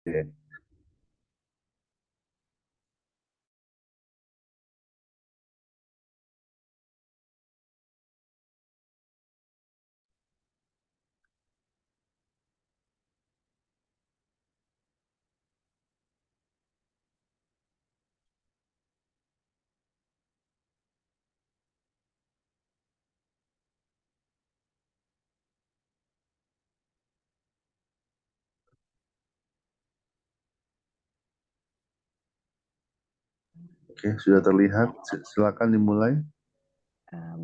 Oke, oke, sudah terlihat. Silakan dimulai.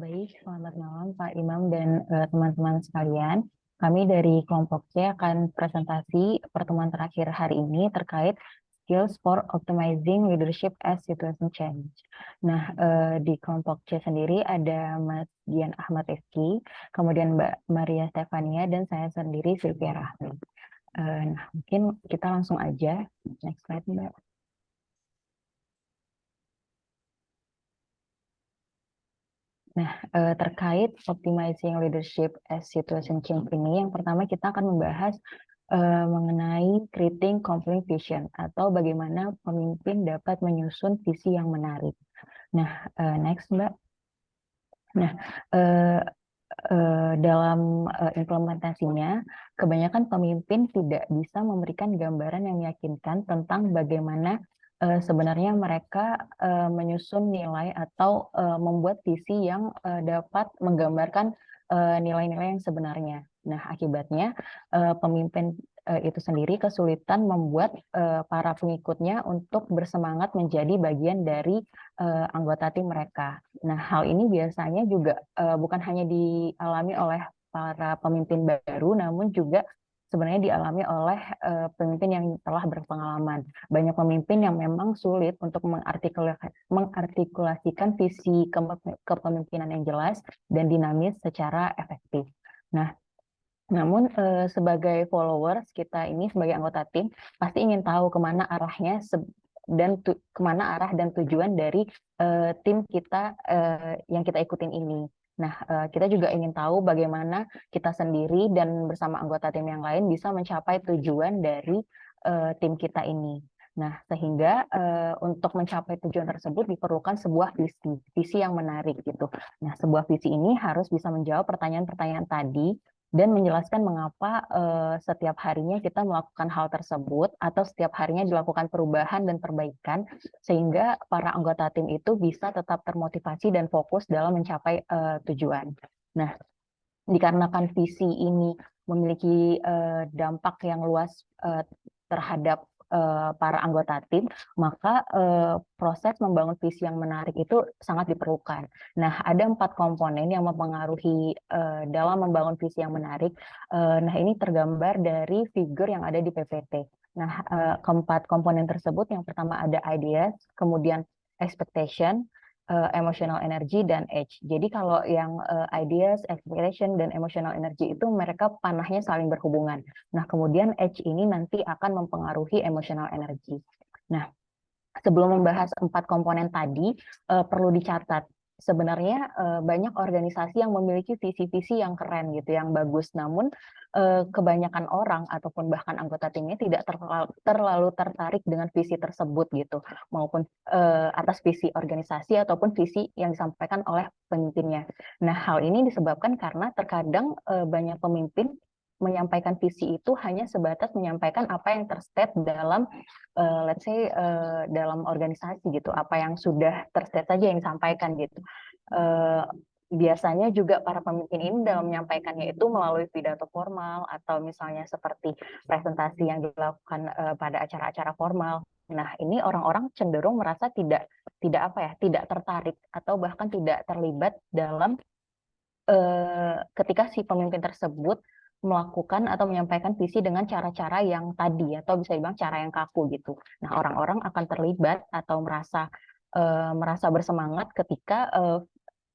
Baik, selamat malam Pak Imam dan teman-teman sekalian. Kami dari kelompok C akan presentasi pertemuan terakhir hari ini terkait skills for optimizing leadership as situation change. Nah, di kelompok C sendiri ada Mas Dian Ahmad Rizky, kemudian Mbak Maria Stefania, dan saya sendiri Sylvia Rahmi. Nah, mungkin kita langsung aja. Next slide, Mbak. Nah, terkait optimizing leadership as situation change ini, yang pertama kita akan membahas mengenai creating compelling vision atau bagaimana pemimpin dapat menyusun visi yang menarik. Nah, next Mbak. Nah, eh, dalam implementasinya, kebanyakan pemimpin tidak bisa memberikan gambaran yang meyakinkan tentang bagaimana sebenarnya mereka menyusun nilai atau membuat visi yang dapat menggambarkan nilai-nilai yang sebenarnya. Nah, akibatnya pemimpin itu sendiri kesulitan membuat para pengikutnya untuk bersemangat menjadi bagian dari anggota tim mereka. Nah, hal ini biasanya juga bukan hanya dialami oleh para pemimpin baru, namun juga sebenarnya dialami oleh pemimpin yang telah berpengalaman. Banyak pemimpin yang memang sulit untuk mengartikulasikan visi kepemimpinan yang jelas dan dinamis secara efektif. Nah, namun sebagai followers kita ini sebagai anggota tim pasti ingin tahu kemana arahnya dan kemana arah dan tujuan dari tim kita yang kita ikutin ini. Nah, kita juga ingin tahu bagaimana kita sendiri dan bersama anggota tim yang lain bisa mencapai tujuan dari tim kita ini. Nah, sehingga untuk mencapai tujuan tersebut diperlukan sebuah visi yang menarik gitu. Nah, sebuah visi ini harus bisa menjawab pertanyaan-pertanyaan tadi dan menjelaskan mengapa setiap harinya kita melakukan hal tersebut atau setiap harinya dilakukan perubahan dan perbaikan sehingga para anggota tim itu bisa tetap termotivasi dan fokus dalam mencapai tujuan. Nah, dikarenakan visi ini memiliki dampak yang luas terhadap para anggota tim, maka proses membangun visi yang menarik itu sangat diperlukan. Nah, ada 4 komponen yang mempengaruhi dalam membangun visi yang menarik. Nah, ini tergambar dari figur yang ada di PPT. Nah, keempat komponen tersebut, yang pertama ada ideas, kemudian expectation, emotional energy, dan age. Jadi kalau yang ideas, expectation, dan emotional energy itu mereka panahnya saling berhubungan. Nah, kemudian age ini nanti akan mempengaruhi emotional energy. Nah, sebelum membahas 4 komponen tadi, perlu dicatat sebenarnya banyak organisasi yang memiliki visi-visi yang keren gitu, yang bagus. Namun kebanyakan orang ataupun bahkan anggota timnya tidak terlalu tertarik dengan visi tersebut gitu, maupun atas visi organisasi ataupun visi yang disampaikan oleh pemimpinnya. Nah, hal ini disebabkan karena terkadang banyak pemimpin menyampaikan visi itu hanya sebatas menyampaikan apa yang terstate dalam let's say dalam organisasi gitu, apa yang sudah terstate saja yang disampaikan gitu. Uh, Biasanya juga para pemimpin ini dalam menyampaikannya itu melalui pidato formal atau misalnya seperti presentasi yang dilakukan pada acara-acara formal. Nah, ini orang-orang cenderung merasa tidak apa ya, tidak tertarik atau bahkan tidak terlibat dalam ketika si pemimpin tersebut melakukan atau menyampaikan visi dengan cara-cara yang tadi atau bisa dibilang cara yang kaku gitu. Nah, orang-orang akan terlibat atau merasa bersemangat ketika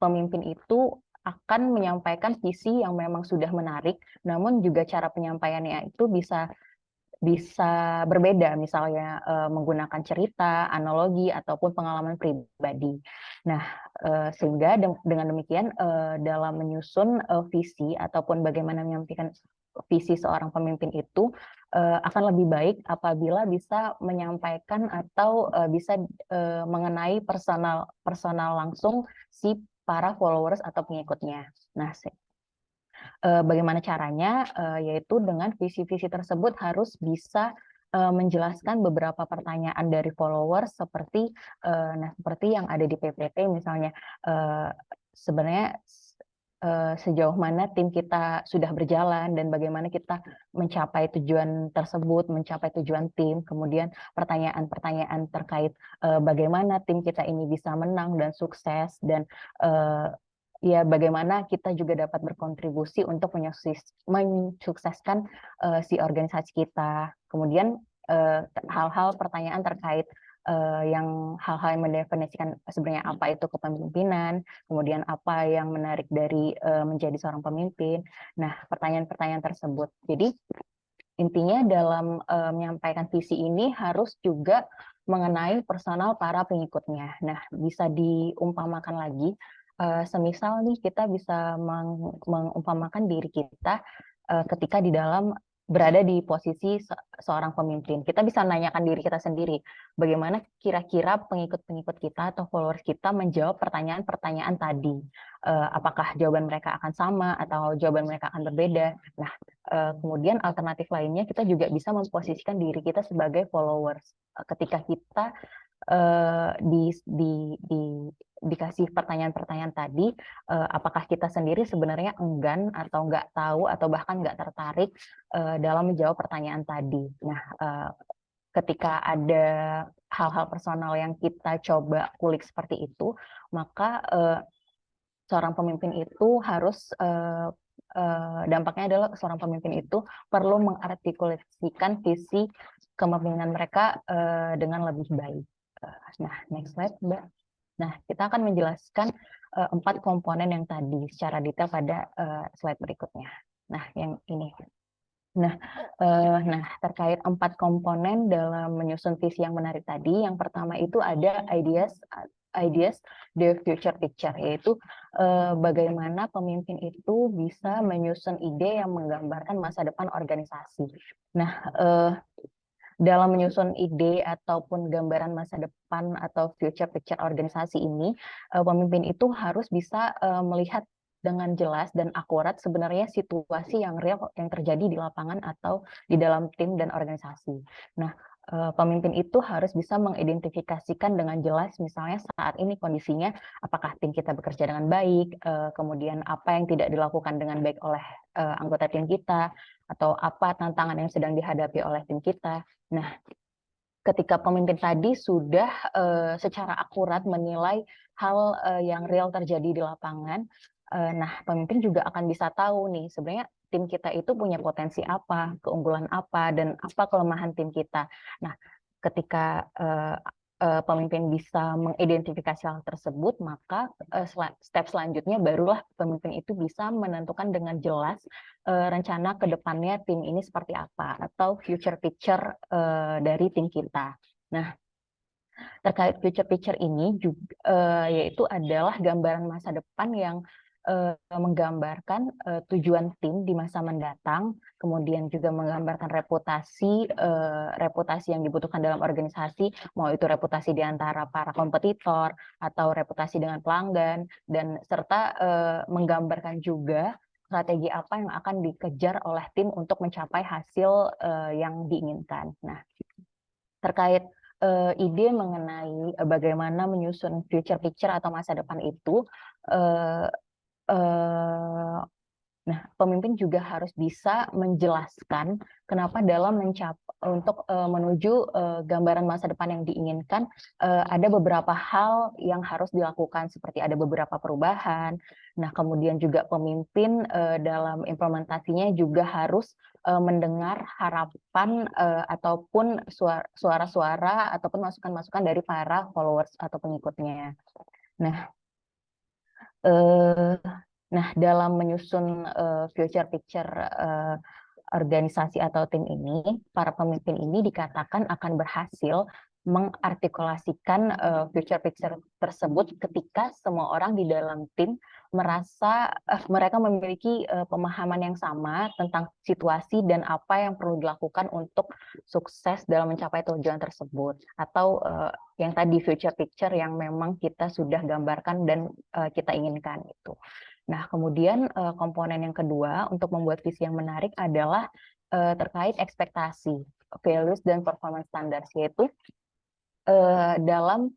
pemimpin itu akan menyampaikan visi yang memang sudah menarik, namun juga cara penyampaiannya itu bisa bisa berbeda, misalnya menggunakan cerita, analogi, ataupun pengalaman pribadi. Nah, sehingga dengan demikian dalam menyusun visi ataupun bagaimana menyampaikan visi seorang pemimpin itu akan lebih baik apabila bisa menyampaikan atau bisa mengenai personal langsung si para followers atau pengikutnya. Nah, bagaimana caranya? Yaitu dengan visi-visi tersebut harus bisa menjelaskan beberapa pertanyaan dari followers seperti yang ada di PPT misalnya, sebenarnya sejauh mana tim kita sudah berjalan dan bagaimana kita mencapai tujuan tersebut, mencapai tujuan tim. Kemudian pertanyaan-pertanyaan terkait bagaimana tim kita ini bisa menang dan sukses, dan ya bagaimana kita juga dapat berkontribusi untuk mensukseskan si organisasi kita. Kemudian hal-hal pertanyaan terkait hal-hal yang mendefinisikan sebenarnya apa itu kepemimpinan, kemudian apa yang menarik dari menjadi seorang pemimpin. Nah, pertanyaan-pertanyaan tersebut. Jadi intinya dalam menyampaikan visi ini harus juga mengenai personal para pengikutnya. Nah, bisa diumpamakan lagi, semisal nih kita bisa mengumpamakan diri kita ketika berada di posisi seorang pemimpin. Kita bisa nanyakan diri kita sendiri, bagaimana kira-kira pengikut-pengikut kita atau followers kita menjawab pertanyaan-pertanyaan tadi. Apakah jawaban mereka akan sama atau jawaban mereka akan berbeda. Nah, kemudian alternatif lainnya kita juga bisa memposisikan diri kita sebagai followers. Ketika kita dikasih pertanyaan-pertanyaan tadi, apakah kita sendiri sebenarnya enggan atau nggak tahu atau bahkan nggak tertarik dalam menjawab pertanyaan tadi. Nah, ketika ada hal-hal personal yang kita coba kulik seperti itu, maka seorang pemimpin itu harus dampaknya adalah seorang pemimpin itu perlu mengartikulasikan visi kepemimpinan mereka dengan lebih baik. Nah, next slide, Mbak. Nah, kita akan menjelaskan 4 komponen yang tadi secara detail pada slide berikutnya. Nah, yang ini. Nah, terkait 4 komponen dalam menyusun visi yang menarik tadi, yang pertama itu ada ideas the future picture, yaitu bagaimana pemimpin itu bisa menyusun ide yang menggambarkan masa depan organisasi. Nah, dalam menyusun ide ataupun gambaran masa depan atau future picture organisasi ini, pemimpin itu harus bisa melihat dengan jelas dan akurat sebenarnya situasi yang real yang terjadi di lapangan atau di dalam tim dan organisasi. Nah, pemimpin itu harus bisa mengidentifikasikan dengan jelas misalnya saat ini kondisinya apakah tim kita bekerja dengan baik, kemudian apa yang tidak dilakukan dengan baik oleh anggota tim kita, atau apa tantangan yang sedang dihadapi oleh tim kita. Nah, ketika pemimpin tadi sudah secara akurat menilai hal yang real terjadi di lapangan, nah pemimpin juga akan bisa tahu nih sebenarnya tim kita itu punya potensi apa, keunggulan apa, dan apa kelemahan tim kita. Nah, ketika pemimpin bisa mengidentifikasi hal tersebut, maka step selanjutnya barulah pemimpin itu bisa menentukan dengan jelas rencana ke depannya tim ini seperti apa, atau future picture dari tim kita. Nah, terkait future picture ini juga yaitu adalah gambaran masa depan yang menggambarkan tujuan tim di masa mendatang, kemudian juga menggambarkan reputasi yang dibutuhkan dalam organisasi, mau itu reputasi di antara para kompetitor atau reputasi dengan pelanggan, dan serta menggambarkan juga strategi apa yang akan dikejar oleh tim untuk mencapai hasil yang diinginkan. Nah, terkait ide mengenai bagaimana menyusun future picture atau masa depan itu, nah, pemimpin juga harus bisa menjelaskan kenapa dalam untuk menuju gambaran masa depan yang diinginkan, ada beberapa hal yang harus dilakukan, seperti ada beberapa perubahan. Nah, kemudian juga pemimpin dalam implementasinya juga harus mendengar harapan ataupun suara-suara ataupun masukan-masukan dari para followers atau pengikutnya. Nah, dalam menyusun future picture organisasi atau tim ini, para pemimpin ini dikatakan akan berhasil mengartikulasikan future picture tersebut ketika semua orang di dalam tim merasa mereka memiliki pemahaman yang sama tentang situasi dan apa yang perlu dilakukan untuk sukses dalam mencapai tujuan tersebut, atau yang tadi future picture yang memang kita sudah gambarkan dan kita inginkan itu. Nah, kemudian komponen yang kedua untuk membuat visi yang menarik adalah terkait ekspektasi, values dan performance standards, yaitu dalam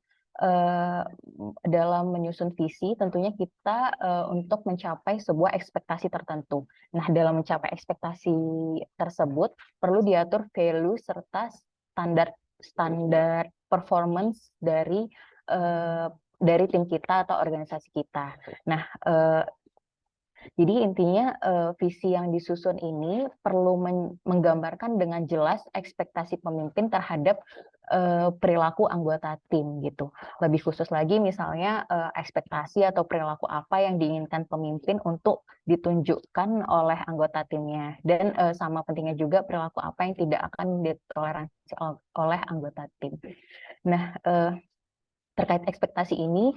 dalam menyusun visi tentunya kita untuk mencapai sebuah ekspektasi tertentu. Nah, dalam mencapai ekspektasi tersebut perlu diatur value serta standar performance dari tim kita atau organisasi kita. Nah, jadi intinya visi yang disusun ini perlu menggambarkan dengan jelas ekspektasi pemimpin terhadap perilaku anggota tim gitu. Lebih khusus lagi misalnya ekspektasi atau perilaku apa yang diinginkan pemimpin untuk ditunjukkan oleh anggota timnya, dan sama pentingnya juga perilaku apa yang tidak akan ditoleransi oleh anggota tim. Nah, terkait ekspektasi ini,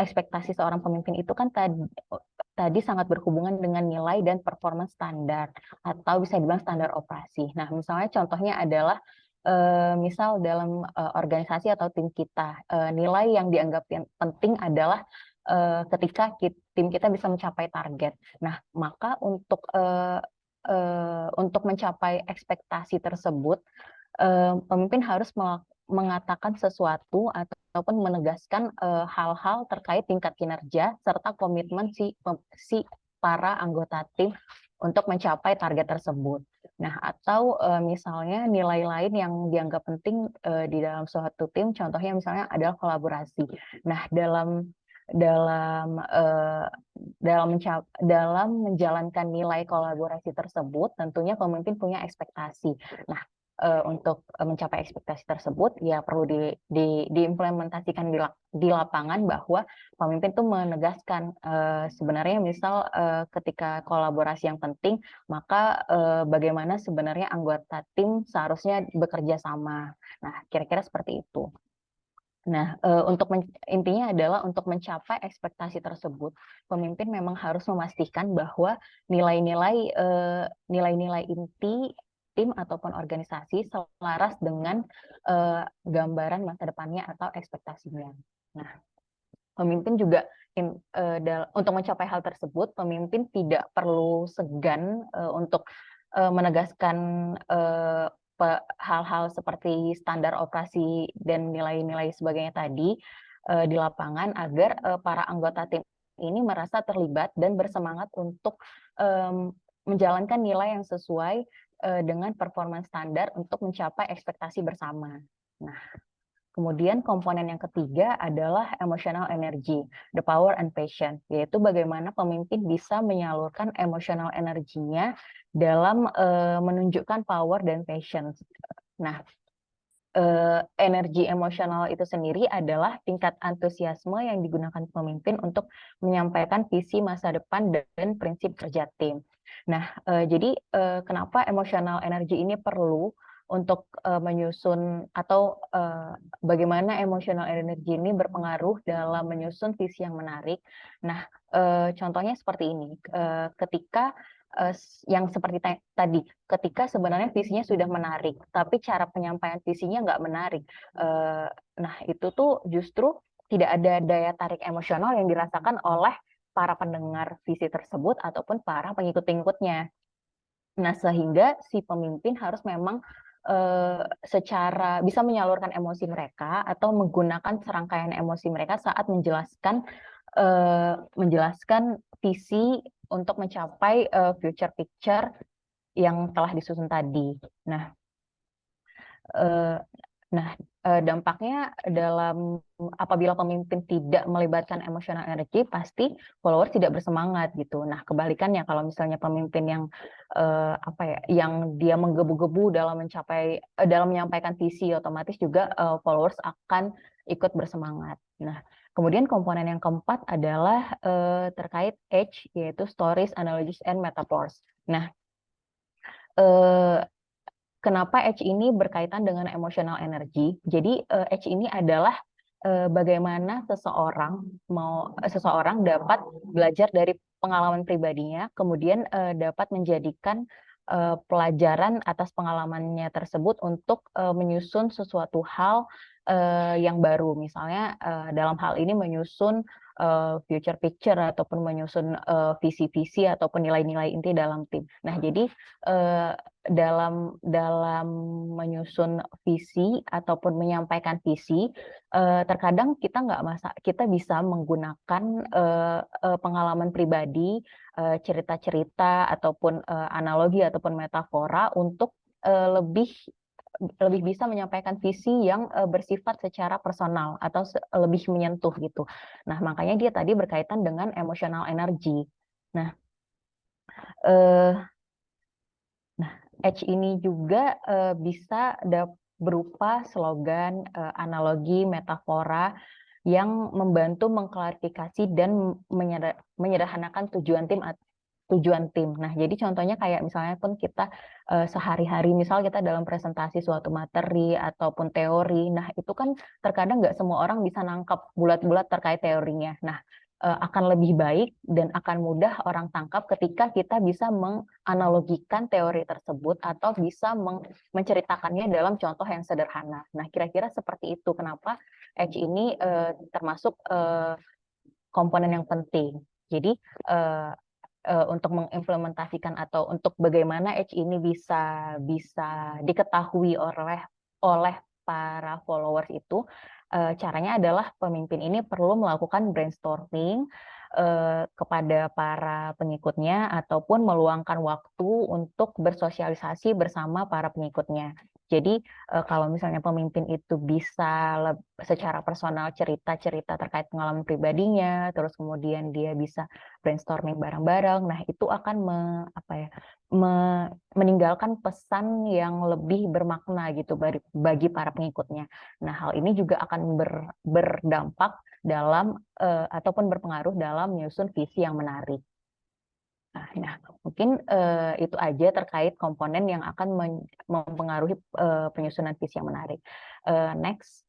ekspektasi seorang pemimpin itu kan tadi sangat berhubungan dengan nilai dan performance standar, atau bisa dibilang standar operasi. Nah, misalnya contohnya adalah misal dalam organisasi atau tim kita, nilai yang dianggap penting adalah ketika tim kita bisa mencapai target. Nah, maka untuk mencapai ekspektasi tersebut, pemimpin harus mengatakan sesuatu ataupun menegaskan hal-hal terkait tingkat kinerja serta komitmen si para anggota tim untuk mencapai target tersebut. Nah, atau misalnya nilai lain yang dianggap penting di dalam suatu tim, contohnya misalnya adalah kolaborasi. Nah, dalam menjalankan nilai kolaborasi tersebut, tentunya pemimpin punya ekspektasi. Nah, untuk mencapai ekspektasi tersebut, ya perlu diimplementasikan di lapangan, bahwa pemimpin itu menegaskan sebenarnya misal ketika kolaborasi yang penting, maka bagaimana sebenarnya anggota tim seharusnya bekerja sama. Nah, kira-kira seperti itu. Nah, intinya adalah untuk mencapai ekspektasi tersebut, pemimpin memang harus memastikan bahwa nilai-nilai inti tim ataupun organisasi selaras dengan gambaran masa depannya atau ekspektasinya. Nah, pemimpin juga untuk mencapai hal tersebut, pemimpin tidak perlu segan untuk menegaskan hal-hal seperti standar operasi dan nilai-nilai sebagainya tadi di lapangan, agar para anggota tim ini merasa terlibat dan bersemangat untuk menjalankan nilai yang sesuai dengan performance standar untuk mencapai ekspektasi bersama. Nah, kemudian komponen yang ketiga adalah emotional energy, the power and passion, yaitu bagaimana pemimpin bisa menyalurkan emotional energinya dalam menunjukkan power dan passion. Nah, energi emosional itu sendiri adalah tingkat antusiasme yang digunakan pemimpin untuk menyampaikan visi masa depan dan prinsip kerja tim. Nah, jadi kenapa emotional energy ini perlu untuk menyusun, atau bagaimana emotional energy ini berpengaruh dalam menyusun visi yang menarik. Nah, contohnya seperti ini, ketika yang seperti tadi, ketika sebenarnya visinya sudah menarik, tapi cara penyampaian visinya nggak menarik. Nah, itu tuh justru tidak ada daya tarik emosional yang dirasakan oleh para pendengar visi tersebut ataupun para pengikut-pengikutnya. Nah, sehingga si pemimpin harus memang secara bisa menyalurkan emosi mereka atau menggunakan serangkaian emosi mereka saat menjelaskan visi untuk mencapai future picture yang telah disusun tadi. Nah, dampaknya apabila pemimpin tidak melibatkan emotional energy, pasti followers tidak bersemangat gitu. Nah, kebalikannya kalau misalnya pemimpin yang dia menggebu-gebu dalam menyampaikan visi, otomatis juga followers akan ikut bersemangat. Nah, kemudian komponen yang keempat adalah terkait H, yaitu stories, analogies, and metaphors. Nah, kenapa H ini berkaitan dengan emotional energy? Jadi H ini adalah bagaimana seseorang dapat belajar dari pengalaman pribadinya, kemudian dapat menjadikan pelajaran atas pengalamannya tersebut untuk menyusun sesuatu hal yang baru. Misalnya dalam hal ini menyusun future picture ataupun menyusun visi-visi ataupun nilai-nilai inti dalam tim. Nah, jadi dalam menyusun visi ataupun menyampaikan visi, terkadang kita bisa menggunakan pengalaman pribadi, cerita-cerita ataupun analogi ataupun metafora untuk lebih bisa menyampaikan visi yang bersifat secara personal atau lebih menyentuh gitu. Nah, makanya dia tadi berkaitan dengan emotional energy. Nah, H ini juga bisa berupa slogan, analogi, metafora yang membantu mengklarifikasi dan menyederhanakan tujuan tim. Nah, jadi contohnya kayak misalnya pun kita sehari-hari, misal kita dalam presentasi suatu materi ataupun teori, nah itu kan terkadang nggak semua orang bisa nangkap bulat-bulat terkait teorinya. Nah, akan lebih baik dan akan mudah orang tangkap ketika kita bisa menganalogikan teori tersebut atau bisa menceritakannya dalam contoh yang sederhana. Nah, kira-kira seperti itu. Kenapa H ini termasuk komponen yang penting. Jadi untuk mengimplementasikan atau untuk bagaimana H ini bisa diketahui oleh para followers itu, caranya adalah pemimpin ini perlu melakukan brainstorming kepada para pengikutnya ataupun meluangkan waktu untuk bersosialisasi bersama para pengikutnya. Jadi kalau misalnya pemimpin itu bisa secara personal cerita-cerita terkait pengalaman pribadinya, terus kemudian dia bisa brainstorming bareng-bareng, nah itu akan meninggalkan pesan yang lebih bermakna gitu bagi para pengikutnya. Nah, hal ini juga akan berdampak dalam ataupun berpengaruh dalam menyusun visi yang menarik. Nah, mungkin itu aja terkait komponen yang akan mempengaruhi penyusunan visi yang menarik. Next.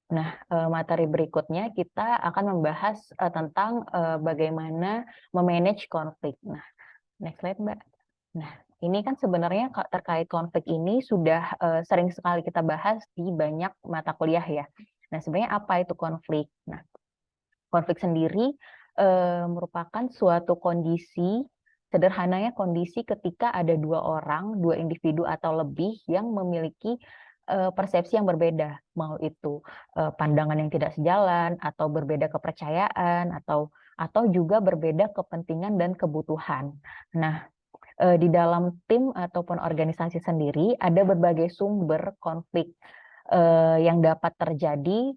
Nah, materi berikutnya kita akan membahas tentang bagaimana memanage konflik. Nah, next slide, Mbak. Nah, ini kan sebenarnya terkait konflik ini sudah sering sekali kita bahas di banyak mata kuliah ya. Nah, sebenarnya apa itu konflik? Nah, konflik sendiri merupakan suatu kondisi, sederhananya kondisi ketika ada dua individu atau lebih yang memiliki persepsi yang berbeda, mau itu pandangan yang tidak sejalan, atau berbeda kepercayaan, atau juga berbeda kepentingan dan kebutuhan. Nah, di dalam tim ataupun organisasi sendiri ada berbagai sumber konflik yang dapat terjadi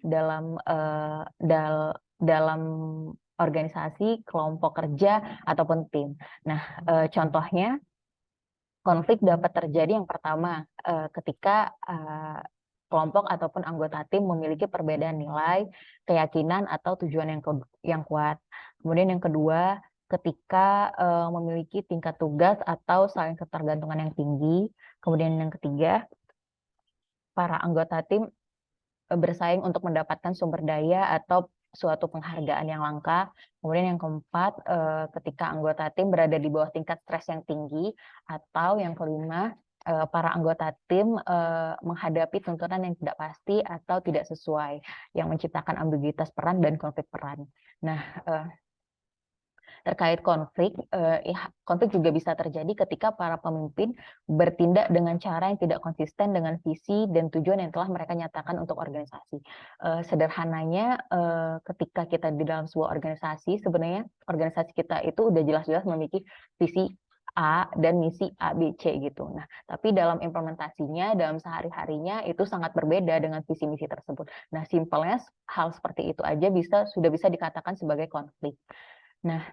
dalam organisasi, kelompok kerja, ataupun tim. Nah, contohnya konflik dapat terjadi yang pertama ketika kelompok ataupun anggota tim memiliki perbedaan nilai, keyakinan, atau tujuan yang kuat. Kemudian yang kedua, ketika memiliki tingkat tugas atau saling ketergantungan yang tinggi. Kemudian yang ketiga, para anggota tim bersaing untuk mendapatkan sumber daya atau suatu penghargaan yang langka. Kemudian yang keempat, ketika anggota tim berada di bawah tingkat stres yang tinggi. Atau yang kelima, para anggota tim menghadapi tuntutan yang tidak pasti atau tidak sesuai, yang menciptakan ambiguitas peran dan konflik peran. Nah, terkait konflik, konflik juga bisa terjadi ketika para pemimpin bertindak dengan cara yang tidak konsisten dengan visi dan tujuan yang telah mereka nyatakan untuk organisasi. Sederhananya, ketika kita di dalam sebuah organisasi, sebenarnya organisasi kita itu udah jelas-jelas memiliki visi A dan misi A, B, C gitu. Nah, tapi dalam implementasinya, dalam sehari-harinya itu sangat berbeda dengan visi misi tersebut. Nah, simpelnya hal seperti itu aja sudah bisa dikatakan sebagai konflik. Nah,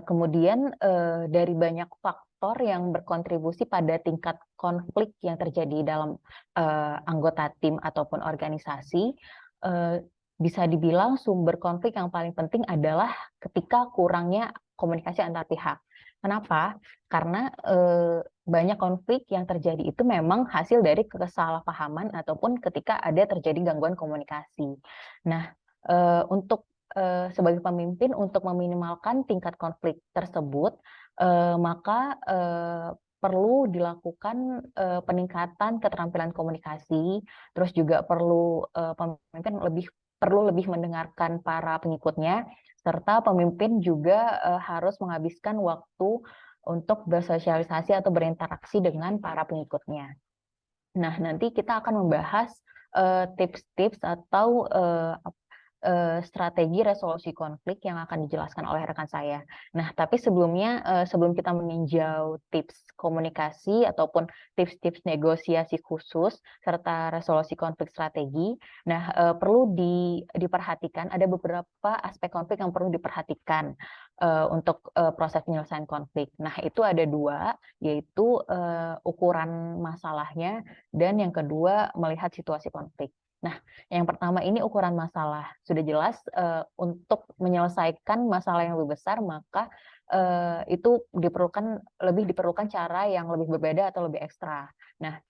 kemudian dari banyak faktor yang berkontribusi pada tingkat konflik yang terjadi dalam anggota tim ataupun organisasi, bisa dibilang sumber konflik yang paling penting adalah ketika kurangnya komunikasi antar pihak. Kenapa? Karena banyak konflik yang terjadi itu memang hasil dari kesalahpahaman ataupun ketika ada terjadi gangguan komunikasi. Nah, untuk sebagai pemimpin untuk meminimalkan tingkat konflik tersebut, maka perlu dilakukan peningkatan keterampilan komunikasi, terus juga pemimpin perlu lebih mendengarkan para pengikutnya, serta pemimpin juga harus menghabiskan waktu untuk bersosialisasi atau berinteraksi dengan para pengikutnya. Nah, nanti kita akan membahas tips-tips atau strategi resolusi konflik yang akan dijelaskan oleh rekan saya. Nah, tapi sebelumnya, sebelum kita meninjau tips komunikasi ataupun tips-tips negosiasi khusus serta resolusi konflik strategi, nah perlu diperhatikan ada beberapa aspek konflik yang perlu diperhatikan untuk proses penyelesaian konflik. Nah, itu ada dua, yaitu ukuran masalahnya dan yang kedua melihat situasi konflik. Nah, yang pertama ini ukuran masalah. Sudah jelas untuk menyelesaikan masalah yang lebih besar, maka itu lebih diperlukan cara yang lebih berbeda atau lebih ekstra. Nah,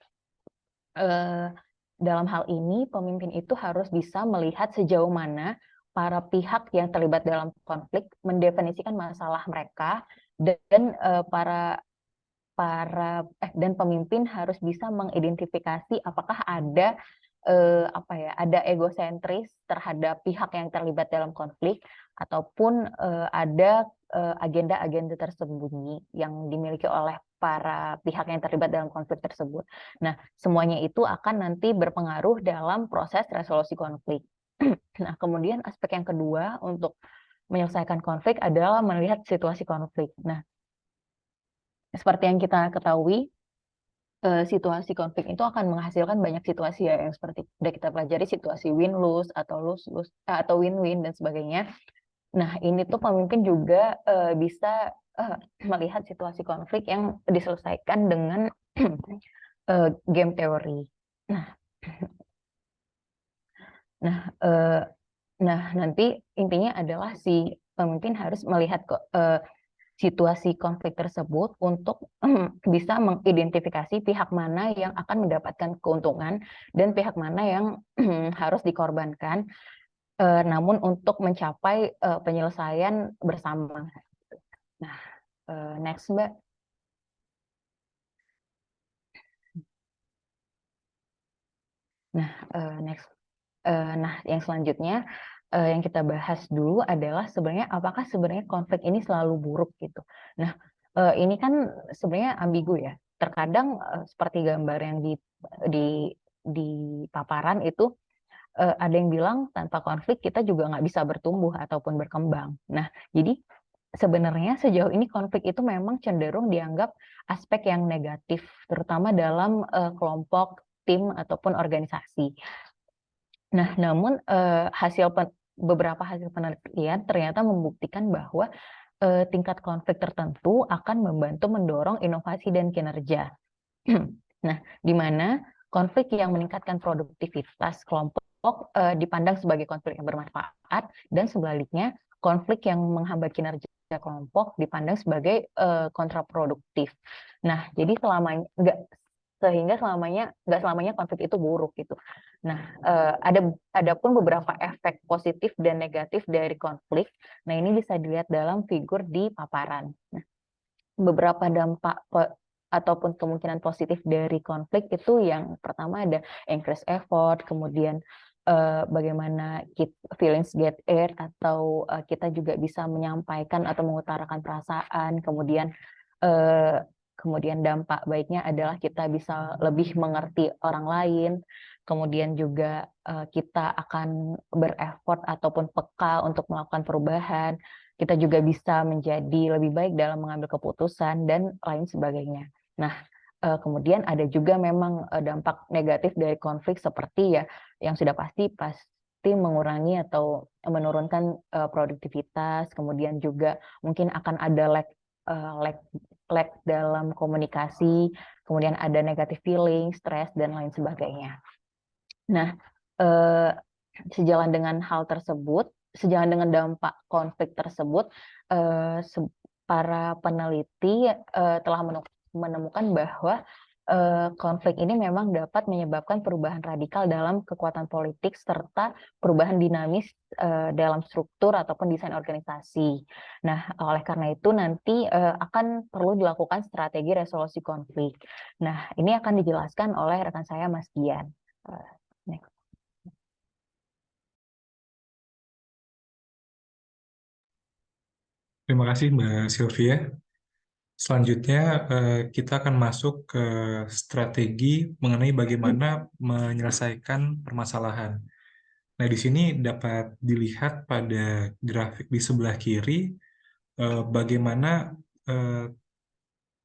dalam hal ini pemimpin itu harus bisa melihat sejauh mana para pihak yang terlibat dalam konflik mendefinisikan masalah mereka dan dan pemimpin harus bisa mengidentifikasi apakah ada ada egosentris terhadap pihak yang terlibat dalam konflik ataupun ada agenda-agenda tersembunyi yang dimiliki oleh para pihak yang terlibat dalam konflik tersebut. Nah, semuanya itu akan nanti berpengaruh dalam proses resolusi konflik. Nah, kemudian aspek yang kedua untuk menyelesaikan konflik adalah melihat situasi konflik. Nah, seperti yang kita ketahui, situasi konflik itu akan menghasilkan banyak situasi ya yang seperti sudah kita pelajari, situasi win-lose atau lose-lose atau win-win dan sebagainya. Nah, ini tuh pemimpin juga bisa melihat situasi konflik yang diselesaikan dengan game teori. Nah, nanti intinya adalah si pemimpin harus melihat situasi konflik tersebut untuk bisa mengidentifikasi pihak mana yang akan mendapatkan keuntungan dan pihak mana yang harus dikorbankan, namun untuk mencapai penyelesaian bersama. Nah, next Mbak. Nah, yang selanjutnya yang kita bahas dulu adalah apakah sebenarnya konflik ini selalu buruk gitu. Nah, ini kan sebenarnya ambigu ya. Terkadang seperti gambar yang di paparan itu ada yang bilang tanpa konflik kita juga nggak bisa bertumbuh ataupun berkembang. Nah, jadi sebenarnya sejauh ini konflik itu memang cenderung dianggap aspek yang negatif, terutama dalam kelompok, tim ataupun organisasi. Nah, namun beberapa hasil penelitian ternyata membuktikan bahwa tingkat konflik tertentu akan membantu mendorong inovasi dan kinerja. Nah, di mana konflik yang meningkatkan produktivitas kelompok dipandang sebagai konflik yang bermanfaat, dan sebaliknya konflik yang menghambat kinerja kelompok dipandang sebagai kontraproduktif. Nah, jadi nggak selamanya konflik itu buruk gitu. Nah, ada pun beberapa efek positif dan negatif dari konflik. Nah, ini bisa dilihat dalam figur di paparan. Nah, beberapa dampak ataupun kemungkinan positif dari konflik itu yang pertama ada increase effort, kemudian bagaimana feelings get aired atau kita juga bisa menyampaikan atau mengutarakan perasaan, kemudian dampak baiknya adalah kita bisa lebih mengerti orang lain, kemudian juga kita akan bereffort ataupun peka untuk melakukan perubahan, kita juga bisa menjadi lebih baik dalam mengambil keputusan dan lain sebagainya. Nah, kemudian ada juga memang dampak negatif dari konflik seperti ya yang sudah pasti mengurangi atau menurunkan produktivitas, kemudian juga mungkin akan ada lag dalam komunikasi, kemudian ada negative feeling, stres, dan lain sebagainya. Nah, sejalan dengan dampak konflik tersebut, para peneliti telah menemukan bahwa konflik ini memang dapat menyebabkan perubahan radikal dalam kekuatan politik serta perubahan dinamis dalam struktur ataupun desain organisasi. Nah, oleh karena itu nanti akan perlu dilakukan strategi resolusi konflik. Nah, ini akan dijelaskan oleh rekan saya, Mas Dian. Next. Terima kasih Mbak Sylvia. Selanjutnya kita akan masuk ke strategi mengenai bagaimana menyelesaikan permasalahan. Nah, di sini dapat dilihat pada grafik di sebelah kiri bagaimana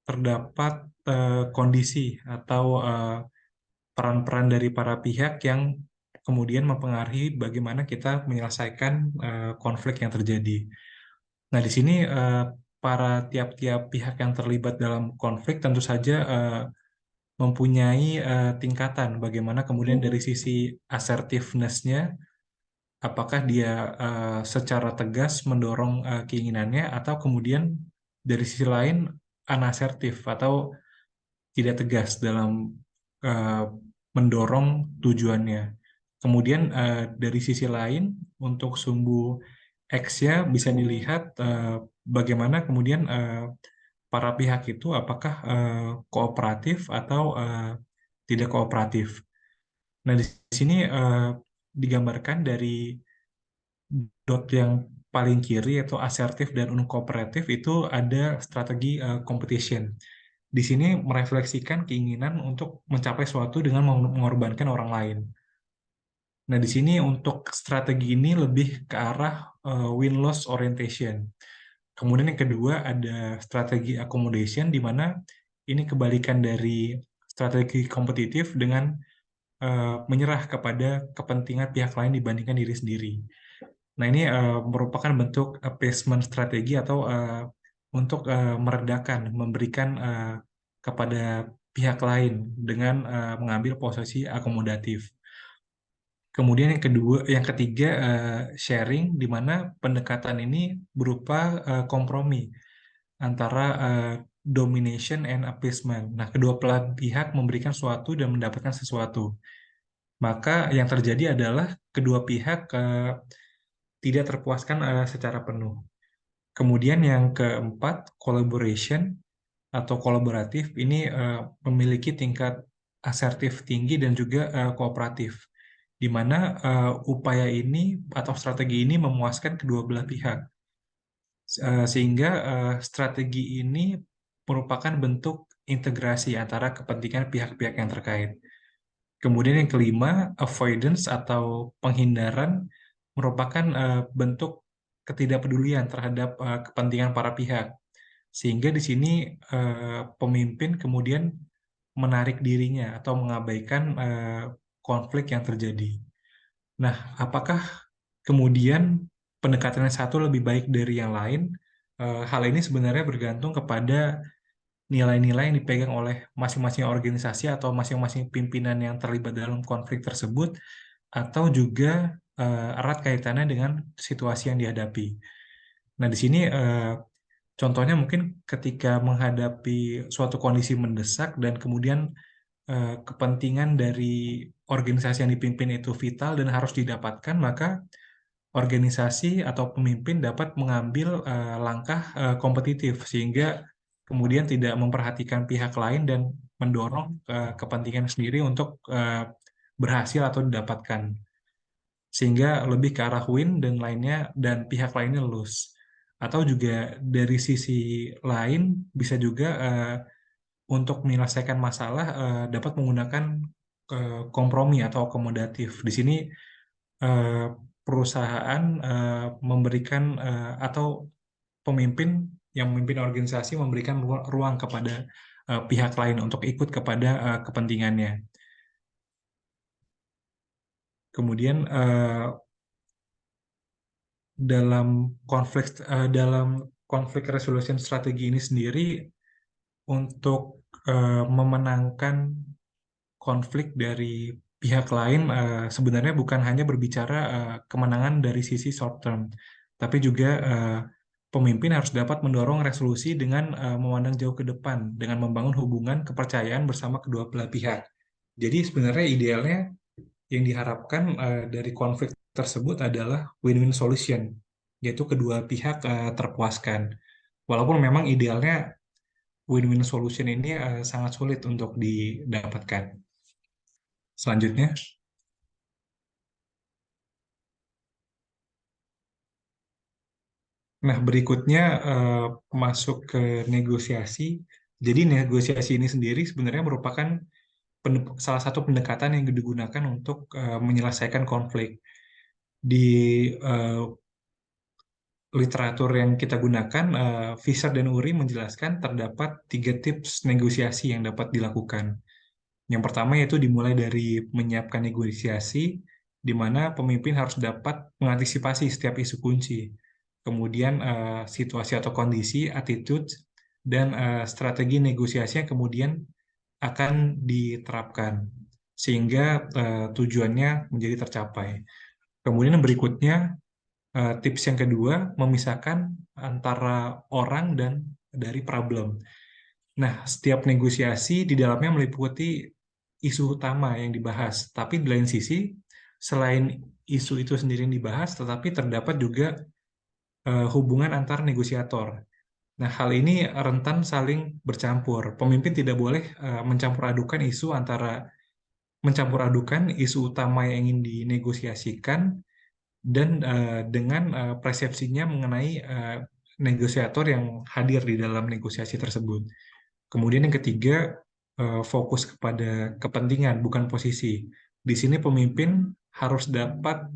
terdapat kondisi atau peran-peran dari para pihak yang kemudian mempengaruhi bagaimana kita menyelesaikan konflik yang terjadi. Nah, di sini para tiap-tiap pihak yang terlibat dalam konflik tentu saja mempunyai tingkatan bagaimana kemudian dari sisi assertiveness-nya, apakah dia secara tegas mendorong keinginannya atau kemudian dari sisi lain unasertif atau tidak tegas dalam uh, mendorong tujuannya. Kemudian dari sisi lain untuk sumbu X-nya bisa dilihat bagaimana kemudian para pihak itu apakah kooperatif atau tidak kooperatif. Nah, di sini digambarkan dari dot yang paling kiri yaitu asertif dan unkooperatif itu ada strategi competition. Di sini merefleksikan keinginan untuk mencapai suatu dengan mengorbankan orang lain. Nah, di sini untuk strategi ini lebih ke arah win-loss orientation. Kemudian yang kedua ada strategi accommodation, di mana ini kebalikan dari strategi kompetitif dengan menyerah kepada kepentingan pihak lain dibandingkan diri sendiri. Nah, ini merupakan bentuk appeasement strategi atau untuk meredakan, memberikan kepada pihak lain dengan mengambil posisi akomodatif. Kemudian yang ketiga sharing, di mana pendekatan ini berupa kompromi antara domination and appeasement. Nah, kedua belah pihak memberikan sesuatu dan mendapatkan sesuatu. Maka yang terjadi adalah kedua pihak tidak terpuaskan secara penuh. Kemudian yang keempat, collaboration atau kolaboratif ini memiliki tingkat asertif tinggi dan juga kooperatif, di mana upaya ini atau strategi ini memuaskan kedua belah pihak. Sehingga strategi ini merupakan bentuk integrasi antara kepentingan pihak-pihak yang terkait. Kemudian yang kelima, avoidance atau penghindaran merupakan bentuk ketidakpedulian terhadap kepentingan para pihak. Sehingga di sini pemimpin kemudian menarik dirinya atau mengabaikan konflik yang terjadi. Nah, apakah kemudian pendekatan yang satu lebih baik dari yang lain? Hal ini sebenarnya bergantung kepada nilai-nilai yang dipegang oleh masing-masing organisasi atau masing-masing pimpinan yang terlibat dalam konflik tersebut, atau juga erat kaitannya dengan situasi yang dihadapi. Nah, di sini contohnya mungkin ketika menghadapi suatu kondisi mendesak dan kemudian kepentingan dari organisasi yang dipimpin itu vital dan harus didapatkan, maka organisasi atau pemimpin dapat mengambil langkah kompetitif sehingga kemudian tidak memperhatikan pihak lain dan mendorong kepentingan sendiri untuk berhasil atau didapatkan, sehingga lebih ke arah win dan lainnya dan pihak lainnya lose. Atau juga dari sisi lain bisa juga untuk menyelesaikan masalah dapat menggunakan kompromi atau akomodatif. Di sini perusahaan memberikan atau pemimpin yang memimpin organisasi memberikan ruang kepada pihak lain untuk ikut kepada kepentingannya. Kemudian dalam konflik resolution strategi ini sendiri, untuk memenangkan konflik dari pihak lain sebenarnya bukan hanya berbicara kemenangan dari sisi short term, tapi juga pemimpin harus dapat mendorong resolusi dengan memandang jauh ke depan, dengan membangun hubungan kepercayaan bersama kedua belah pihak. Jadi sebenarnya idealnya yang diharapkan dari konflik tersebut adalah win-win solution, yaitu kedua pihak terpuaskan. Walaupun memang idealnya win-win solution ini sangat sulit untuk didapatkan. Selanjutnya, nah berikutnya masuk ke negosiasi. Jadi negosiasi ini sendiri sebenarnya merupakan salah satu pendekatan yang digunakan untuk menyelesaikan konflik. Di literatur yang kita gunakan, Visser dan Uri menjelaskan terdapat 3 tips negosiasi yang dapat dilakukan. Yang pertama yaitu dimulai dari menyiapkan negosiasi, di mana pemimpin harus dapat mengantisipasi setiap isu kunci. Kemudian situasi atau kondisi, attitude, dan strategi negosiasi yang kemudian akan diterapkan sehingga tujuannya menjadi tercapai. Kemudian yang berikutnya, tips yang kedua, memisahkan antara orang dan dari problem. Nah, setiap negosiasi di dalamnya meliputi isu utama yang dibahas, tapi di lain sisi, selain isu itu sendiri yang dibahas, tetapi terdapat juga hubungan antar negosiator. Nah, hal ini rentan saling bercampur. Pemimpin tidak boleh mencampur adukan isu utama yang ingin dinegosiasikan dan dengan persepsinya mengenai negosiator yang hadir di dalam negosiasi tersebut. Kemudian yang ketiga, fokus kepada kepentingan, bukan posisi. Di sini pemimpin harus dapat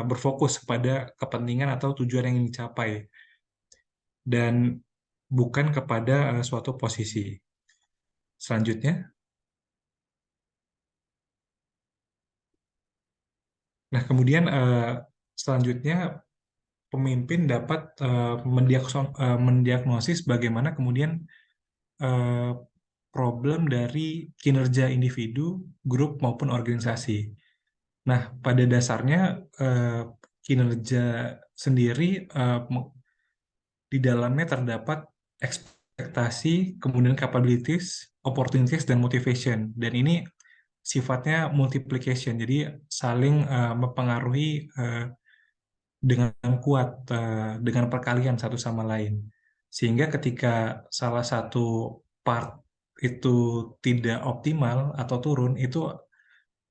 berfokus kepada kepentingan atau tujuan yang ingin dicapai, dan bukan kepada suatu posisi. Selanjutnya, nah kemudian selanjutnya pemimpin dapat mendiagnosis bagaimana kemudian problem dari kinerja individu, grup, maupun organisasi. Nah, pada dasarnya kinerja sendiri di dalamnya terdapat ekspektasi, kemudian capabilities, opportunities, dan motivation. Dan ini sifatnya multiplication, jadi saling mempengaruhi dengan kuat, dengan perkalian satu sama lain. Sehingga ketika salah satu part itu tidak optimal atau turun, itu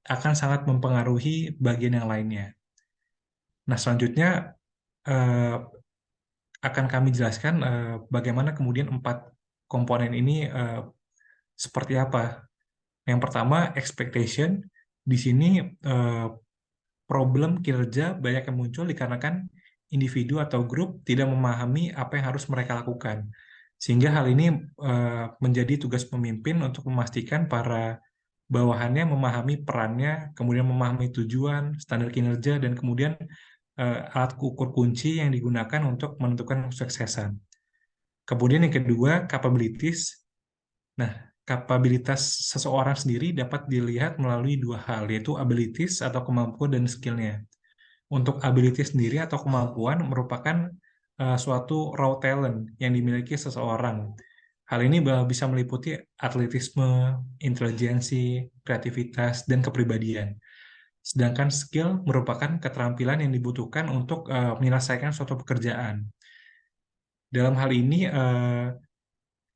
akan sangat mempengaruhi bagian yang lainnya. Nah, selanjutnya akan kami jelaskan bagaimana kemudian 4 komponen ini seperti apa. Yang pertama, expectation. Di sini problem kinerja banyak yang muncul dikarenakan individu atau grup tidak memahami apa yang harus mereka lakukan. Sehingga hal ini menjadi tugas pemimpin untuk memastikan para bawahannya memahami perannya, kemudian memahami tujuan, standar kinerja, dan kemudian alat ukur kunci yang digunakan untuk menentukan kesuksesan. Kemudian yang kedua, capabilities. Nah, kapabilitas seseorang sendiri dapat dilihat melalui 2 hal, yaitu abilities atau kemampuan dan skill-nya. Untuk abilities sendiri atau kemampuan merupakan suatu raw talent yang dimiliki seseorang. Hal ini bisa meliputi atletisme, intelijensi, kreativitas, dan kepribadian. Sedangkan skill merupakan keterampilan yang dibutuhkan untuk menyelesaikan suatu pekerjaan. Dalam hal ini,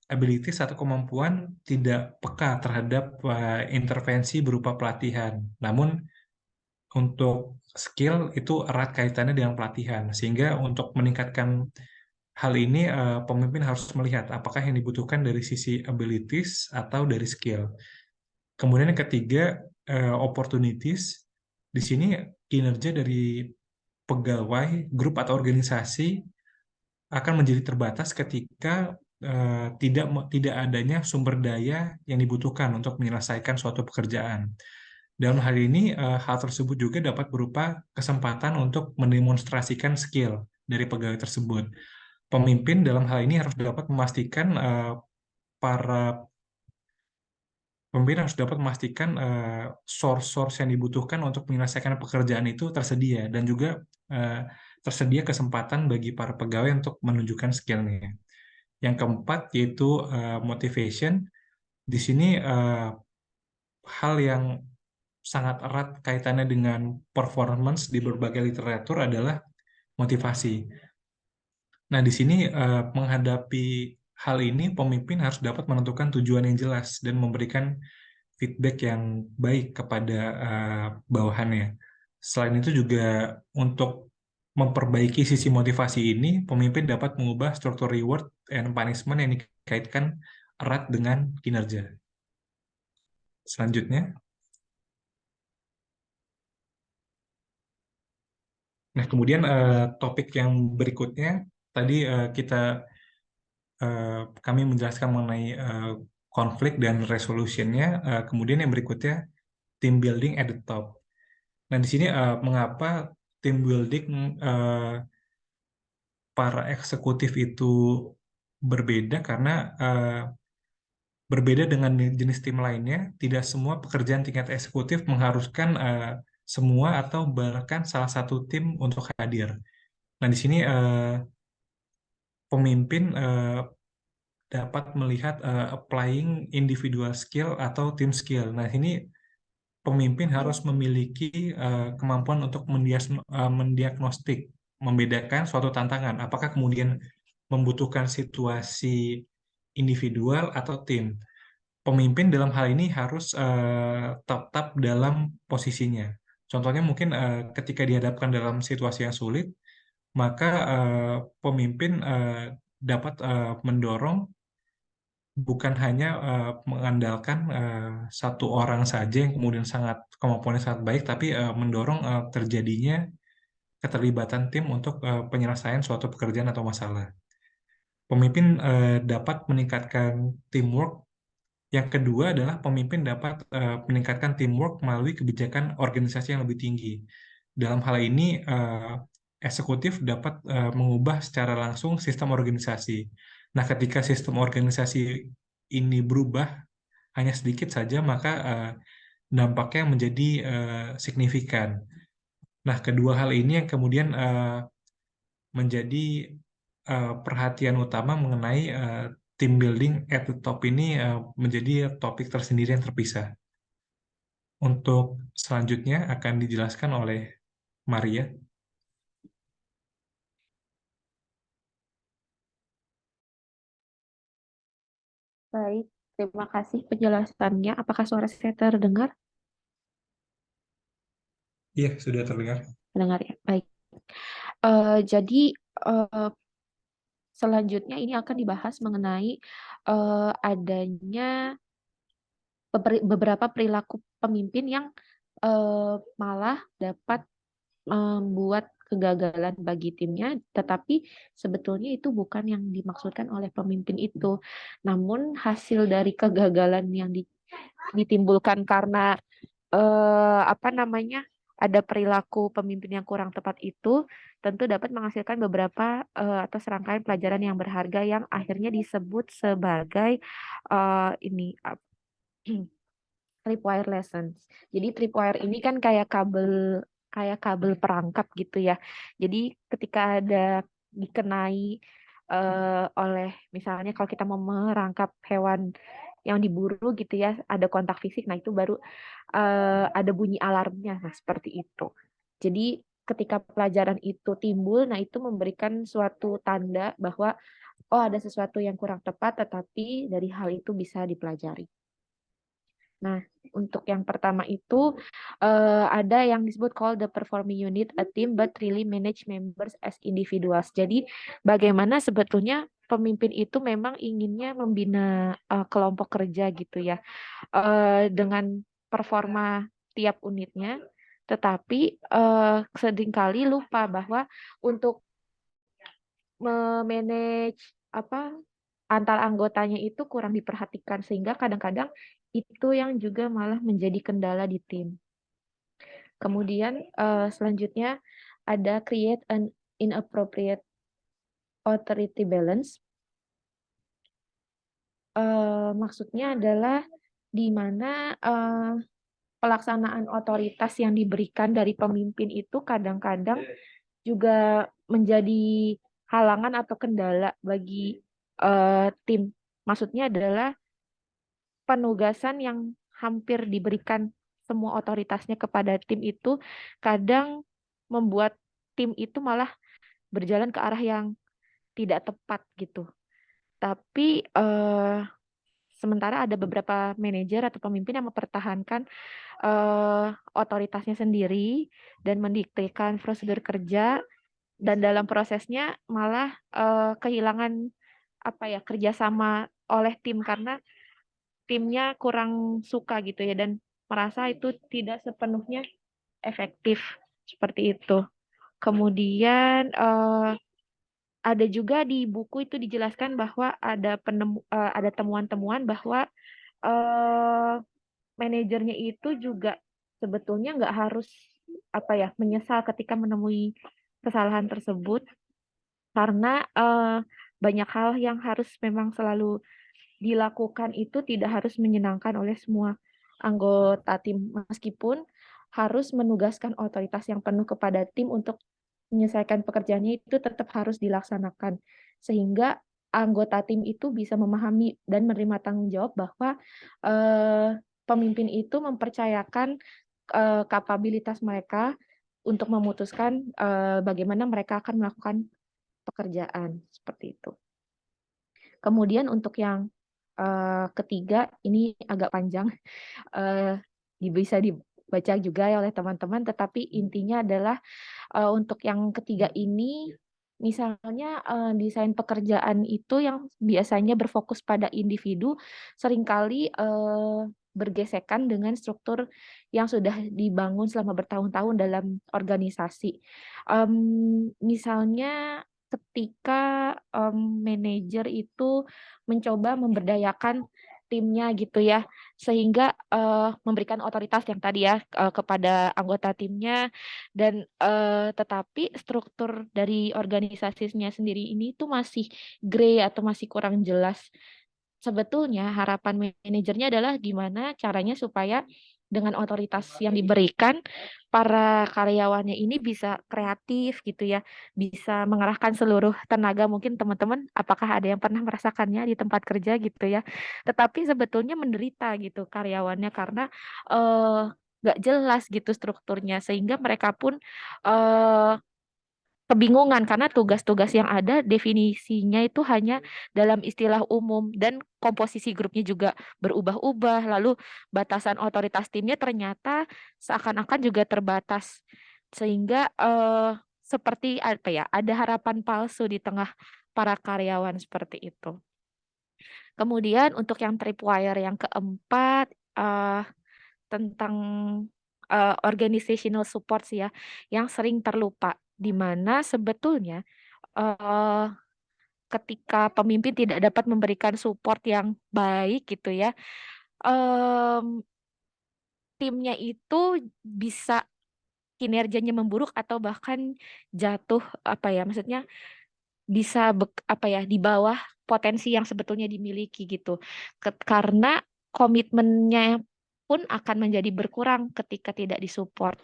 abilities atau kemampuan tidak peka terhadap intervensi berupa pelatihan. Namun, untuk skill itu erat kaitannya dengan pelatihan. Sehingga untuk meningkatkan hal ini, pemimpin harus melihat apakah yang dibutuhkan dari sisi abilities atau dari skill. Kemudian yang ketiga, opportunities. Di sini kinerja dari pegawai, grup atau organisasi akan menjadi terbatas ketika tidak adanya sumber daya yang dibutuhkan untuk menyelesaikan suatu pekerjaan. Dalam hal ini, hal tersebut juga dapat berupa kesempatan untuk mendemonstrasikan skill dari pegawai tersebut. Pemimpin dalam hal ini harus dapat memastikan para Pemimpin harus dapat memastikan source-source yang dibutuhkan untuk menyelesaikan pekerjaan itu tersedia, dan juga tersedia kesempatan bagi para pegawai untuk menunjukkan skillnya. Yang keempat yaitu motivation. Di sini hal yang sangat erat kaitannya dengan performance di berbagai literatur adalah motivasi. Nah, di sini menghadapi hal ini, pemimpin harus dapat menentukan tujuan yang jelas dan memberikan feedback yang baik kepada bawahannya. Selain itu juga untuk memperbaiki sisi motivasi ini, pemimpin dapat mengubah struktur reward and punishment yang dikaitkan erat dengan kinerja. Selanjutnya, nah kemudian topik yang berikutnya tadi kami menjelaskan mengenai konflik dan resolutionnya. Kemudian yang berikutnya team building at the top. Nah di sini mengapa team building para eksekutif itu berbeda karena berbeda dengan jenis tim lainnya, tidak semua pekerjaan tingkat eksekutif mengharuskan semua atau bahkan salah satu tim untuk hadir. Nah, di sini pemimpin dapat melihat applying individual skill atau team skill. Nah, ini pemimpin harus memiliki kemampuan untuk mendiagnostik, membedakan suatu tantangan. Apakah kemudian membutuhkan situasi individual atau tim. Pemimpin dalam hal ini harus tetap dalam posisinya. Contohnya mungkin ketika dihadapkan dalam situasi yang sulit, maka pemimpin dapat mendorong bukan hanya mengandalkan satu orang saja yang kemudian kemampuannya sangat baik, tapi mendorong terjadinya keterlibatan tim untuk penyelesaian suatu pekerjaan atau masalah. Pemimpin dapat meningkatkan teamwork. Yang kedua adalah pemimpin dapat meningkatkan teamwork melalui kebijakan organisasi yang lebih tinggi. Dalam hal ini, eksekutif dapat mengubah secara langsung sistem organisasi. Nah, ketika sistem organisasi ini berubah hanya sedikit saja, maka dampaknya menjadi signifikan. Nah, kedua hal ini yang kemudian menjadi perhatian utama mengenai team building at the top ini menjadi topik tersendiri yang terpisah. Untuk selanjutnya akan dijelaskan oleh Maria. Baik, terima kasih penjelasannya. Apakah suara saya terdengar? Iya, sudah terdengar. Terdengar ya. Baik. Jadi selanjutnya ini akan dibahas mengenai adanya beberapa perilaku pemimpin yang malah dapat membuat kegagalan bagi timnya, tetapi sebetulnya itu bukan yang dimaksudkan oleh pemimpin itu. Namun hasil dari kegagalan yang ditimbulkan karena ada perilaku pemimpin yang kurang tepat itu tentu dapat menghasilkan beberapa atau serangkaian pelajaran yang berharga yang akhirnya disebut sebagai tripwire lessons. Jadi tripwire ini kan kayak kabel perangkap gitu ya. Jadi ketika ada dikenai oleh misalnya kalau kita mau merangkap hewan yang diburu gitu ya, ada kontak fisik, nah itu baru ada bunyi alarmnya, nah seperti itu. Jadi ketika pelajaran itu timbul, nah itu memberikan suatu tanda bahwa oh ada sesuatu yang kurang tepat, tetapi dari hal itu bisa dipelajari. Nah, untuk yang pertama itu ada yang disebut call the performing unit a team but really manage members as individuals. Jadi bagaimana sebetulnya pemimpin itu memang inginnya membina kelompok kerja gitu ya dengan performa tiap unitnya, tetapi seringkali lupa bahwa untuk memanage antar anggotanya itu kurang diperhatikan sehingga kadang-kadang itu yang juga malah menjadi kendala di tim. Kemudian selanjutnya ada create an inappropriate authority balance. Maksudnya adalah di mana pelaksanaan otoritas yang diberikan dari pemimpin itu kadang-kadang juga menjadi halangan atau kendala bagi tim. Maksudnya adalah penugasan yang hampir diberikan semua otoritasnya kepada tim itu kadang membuat tim itu malah berjalan ke arah yang tidak tepat gitu. Tapi sementara ada beberapa manajer atau pemimpin yang mempertahankan otoritasnya sendiri dan mendiktekan prosedur kerja, dan dalam prosesnya malah kehilangan kerjasama oleh tim karena timnya kurang suka gitu ya, dan merasa itu tidak sepenuhnya efektif seperti itu. Kemudian ada juga di buku itu dijelaskan bahwa ada temuan-temuan bahwa manajernya itu juga sebetulnya nggak harus menyesal ketika menemui kesalahan tersebut, karena banyak hal yang harus memang selalu dilakukan itu tidak harus menyenangkan oleh semua anggota tim, meskipun harus menugaskan otoritas yang penuh kepada tim untuk menyelesaikan pekerjaannya itu tetap harus dilaksanakan, sehingga anggota tim itu bisa memahami dan menerima tanggung jawab bahwa pemimpin itu mempercayakan kapabilitas mereka untuk memutuskan bagaimana mereka akan melakukan pekerjaan seperti itu. Kemudian untuk yang ketiga, ini agak panjang, bisa dibaca juga ya oleh teman-teman, tetapi intinya adalah untuk yang ketiga ini, misalnya desain pekerjaan itu yang biasanya berfokus pada individu, seringkali bergesekan dengan struktur yang sudah dibangun selama bertahun-tahun dalam organisasi. Misalnya ketika manajer itu mencoba memberdayakan timnya gitu ya, sehingga memberikan otoritas yang tadi ya kepada anggota timnya, dan tetapi struktur dari organisasinya sendiri ini tuh masih grey atau masih kurang jelas. Sebetulnya harapan manajernya adalah gimana caranya supaya dengan otoritas yang diberikan, para karyawannya ini bisa kreatif gitu ya, bisa mengerahkan seluruh tenaga. Mungkin teman-teman, apakah ada yang pernah merasakannya di tempat kerja gitu ya? Tetapi sebetulnya menderita gitu karyawannya karena nggak jelas gitu strukturnya, sehingga mereka pun eh, kebingungan karena tugas-tugas yang ada definisinya itu hanya dalam istilah umum, dan komposisi grupnya juga berubah-ubah, lalu batasan otoritas timnya ternyata seakan-akan juga terbatas, sehingga seperti ada harapan palsu di tengah para karyawan seperti itu. Kemudian untuk yang tripwire yang keempat, tentang organizational support sih ya, yang sering terlupa, di mana sebetulnya ketika pemimpin tidak dapat memberikan support yang baik gitu ya, timnya itu bisa kinerjanya memburuk atau bahkan jatuh, maksudnya bisa di bawah potensi yang sebetulnya dimiliki gitu. Karena komitmennya pun akan menjadi berkurang ketika tidak disupport.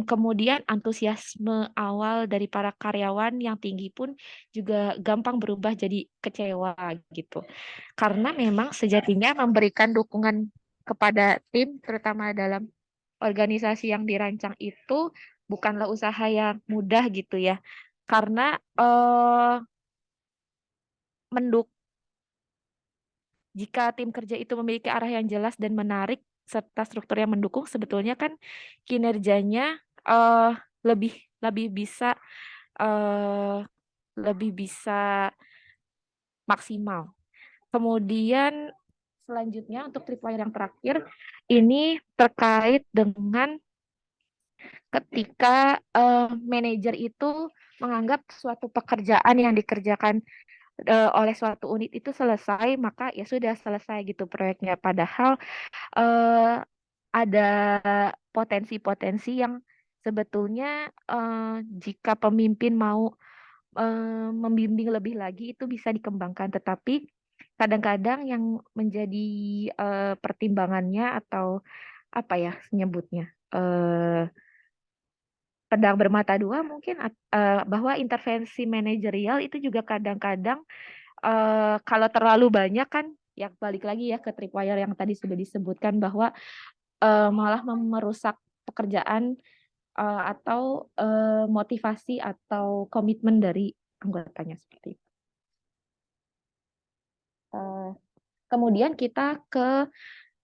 Kemudian antusiasme awal dari para karyawan yang tinggi pun juga gampang berubah jadi kecewa gitu. Karena memang sejatinya memberikan dukungan kepada tim, terutama dalam organisasi yang dirancang itu bukanlah usaha yang mudah gitu ya. Karena jika tim kerja itu memiliki arah yang jelas dan menarik serta struktur yang mendukung, sebetulnya kan kinerjanya lebih lebih bisa eh, lebih bisa maksimal. Kemudian selanjutnya untuk tripwire yang terakhir ini terkait dengan ketika manajer itu menganggap suatu pekerjaan yang dikerjakan oleh suatu unit itu selesai, maka ya sudah selesai gitu proyeknya. Padahal ada potensi-potensi yang sebetulnya jika pemimpin mau membimbing lebih lagi itu bisa dikembangkan. Tetapi kadang-kadang yang menjadi pertimbangannya atau apa ya nyebutnya, pedang bermata dua mungkin bahwa intervensi manajerial itu juga kadang-kadang kalau terlalu banyak kan ya balik lagi ya ke tripwire yang tadi sudah disebutkan bahwa malah merusak pekerjaan atau motivasi atau komitmen dari anggotanya seperti itu. Kemudian kita ke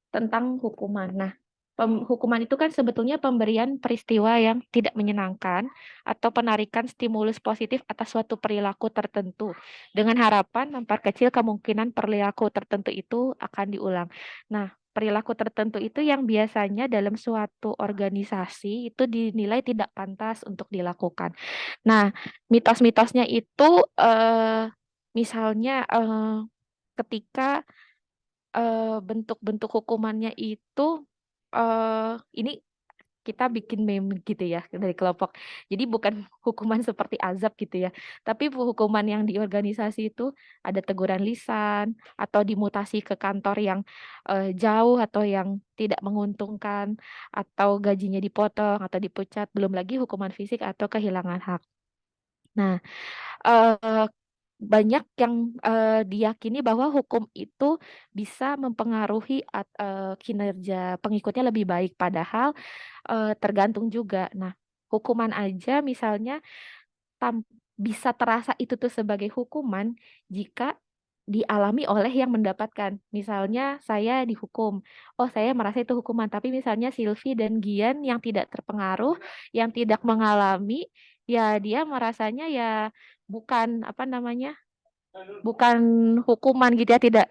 tentang hukuman. Nah, hukuman itu kan sebetulnya pemberian peristiwa yang tidak menyenangkan atau penarikan stimulus positif atas suatu perilaku tertentu dengan harapan memperkecil kemungkinan perilaku tertentu itu akan diulang. Nah, perilaku tertentu itu yang biasanya dalam suatu organisasi itu dinilai tidak pantas untuk dilakukan. Nah, mitos-mitosnya itu misalnya ketika bentuk-bentuk hukumannya itu ini kita bikin meme gitu ya dari kelompok. Jadi bukan hukuman seperti azab gitu ya, tapi hukuman yang di organisasi itu ada teguran lisan atau dimutasi ke kantor yang jauh atau yang tidak menguntungkan atau gajinya dipotong atau dipecat, belum lagi hukuman fisik atau kehilangan hak. Nah, eh, banyak yang diyakini bahwa hukum itu bisa mempengaruhi kinerja pengikutnya lebih baik, padahal tergantung juga. Nah, hukuman aja misalnya bisa terasa itu tuh sebagai hukuman jika dialami oleh yang mendapatkan. Misalnya saya dihukum, oh saya merasa itu hukuman, tapi misalnya Sylvie dan Gian yang tidak terpengaruh, yang tidak mengalami, ya dia merasanya ya bukan apa namanya, bukan hukuman gitu ya,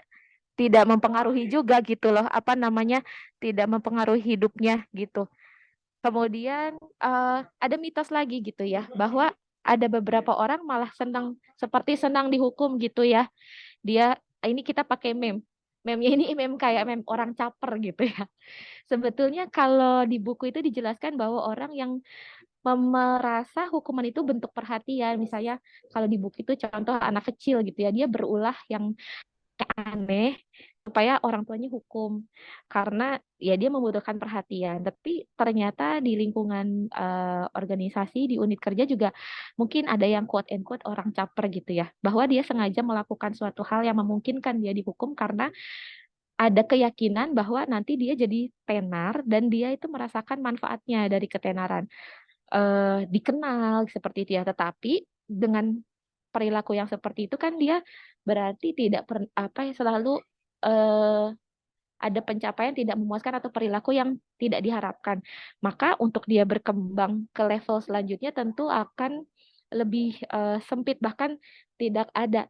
tidak mempengaruhi juga gitu loh, apa namanya, tidak mempengaruhi hidupnya gitu. Kemudian ada mitos lagi gitu ya, bahwa ada beberapa orang malah seperti senang dihukum gitu ya. Dia ini kita pakai meme. Meme-nya ini meme kayak meme orang caper gitu ya. Sebetulnya kalau di buku itu dijelaskan bahwa orang yang merasa hukuman itu bentuk perhatian. Misalnya kalau di buku itu contoh anak kecil gitu ya, dia berulah yang aneh supaya orang tuanya hukum karena ya dia membutuhkan perhatian. Tapi ternyata di lingkungan organisasi, di unit kerja juga mungkin ada yang quote and quote orang caper gitu ya, bahwa dia sengaja melakukan suatu hal yang memungkinkan dia dihukum karena ada keyakinan bahwa nanti dia jadi tenar dan dia itu merasakan manfaatnya dari ketenaran. Dikenal seperti itu ya, tetapi dengan perilaku yang seperti itu kan dia berarti tidak selalu ada pencapaian tidak memuaskan atau perilaku yang tidak diharapkan. Maka untuk dia berkembang ke level selanjutnya tentu akan lebih sempit, bahkan tidak ada.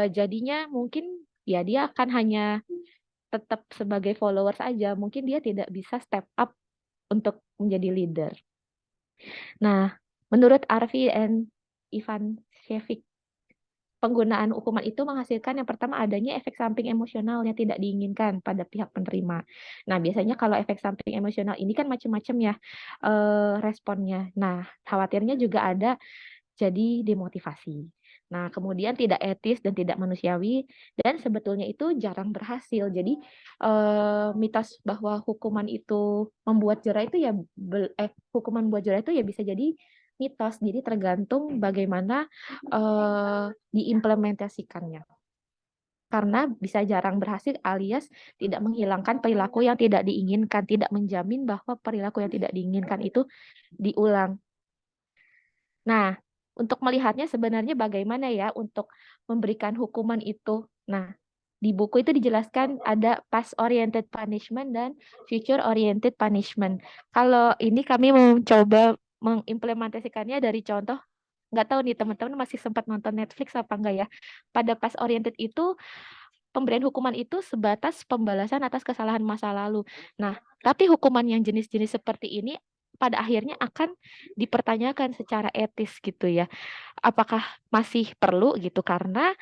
Jadinya mungkin ya dia akan hanya tetap sebagai followers aja. Mungkin dia tidak bisa step up untuk menjadi leader. Nah, menurut Arfi dan Ivan Shevik, penggunaan hukuman itu menghasilkan yang pertama adanya efek samping emosional yang tidak diinginkan pada pihak penerima. Nah, biasanya kalau efek samping emosional ini kan macam-macam ya responnya. Nah, khawatirnya juga ada jadi demotivasi. Nah, kemudian tidak etis dan tidak manusiawi dan sebetulnya itu jarang berhasil. Jadi mitos bahwa hukuman itu membuat jera itu ya hukuman membuat jera itu ya bisa jadi mitos. Jadi tergantung bagaimana diimplementasikannya. Karena bisa jarang berhasil alias tidak menghilangkan perilaku yang tidak diinginkan, tidak menjamin bahwa perilaku yang tidak diinginkan itu diulang. Nah, untuk melihatnya sebenarnya bagaimana ya untuk memberikan hukuman itu. Nah, di buku itu dijelaskan ada past oriented punishment dan future oriented punishment. Kalau ini kami mencoba mengimplementasikannya dari contoh, nggak tahu nih teman-teman masih sempat nonton Netflix apa enggak ya. Pada past oriented itu pemberian hukuman itu sebatas pembalasan atas kesalahan masa lalu. Nah, tapi hukuman yang jenis-jenis seperti ini pada akhirnya akan dipertanyakan secara etis gitu ya. Apakah masih perlu gitu, karena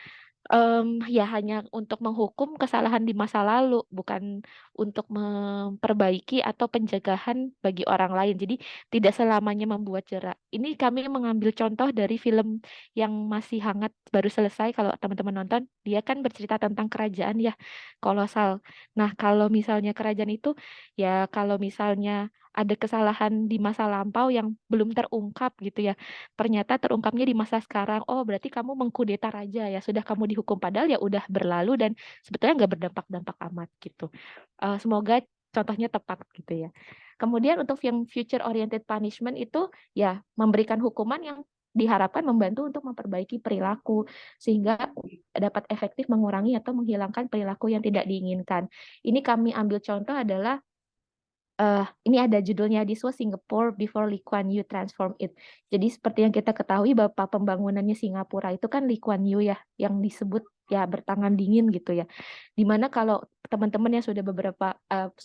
ya hanya untuk menghukum kesalahan di masa lalu, bukan untuk memperbaiki atau pencegahan bagi orang lain. Jadi tidak selamanya membuat jera. Ini kami mengambil contoh dari film yang masih hangat baru selesai. Kalau teman-teman nonton, dia kan bercerita tentang kerajaan ya, kolosal. Nah, kalau misalnya kerajaan itu ya kalau misalnya ada kesalahan di masa lampau yang belum terungkap gitu ya. Ternyata terungkapnya di masa sekarang. Oh, berarti kamu mengkudeta raja ya. Sudah kamu dihukum padahal ya udah berlalu dan sebetulnya nggak berdampak-dampak amat gitu. Semoga contohnya tepat gitu ya. Kemudian untuk yang future oriented punishment itu ya memberikan hukuman yang diharapkan membantu untuk memperbaiki perilaku sehingga dapat efektif mengurangi atau menghilangkan perilaku yang tidak diinginkan. Ini kami ambil contoh adalah ini ada judulnya This was Singapore before Lee Kuan Yew transformed it. Jadi seperti yang kita ketahui Bapak pembangunannya Singapura itu kan Lee Kuan Yew ya yang disebut ya bertangan dingin gitu ya. Dimana kalau teman-teman yang sudah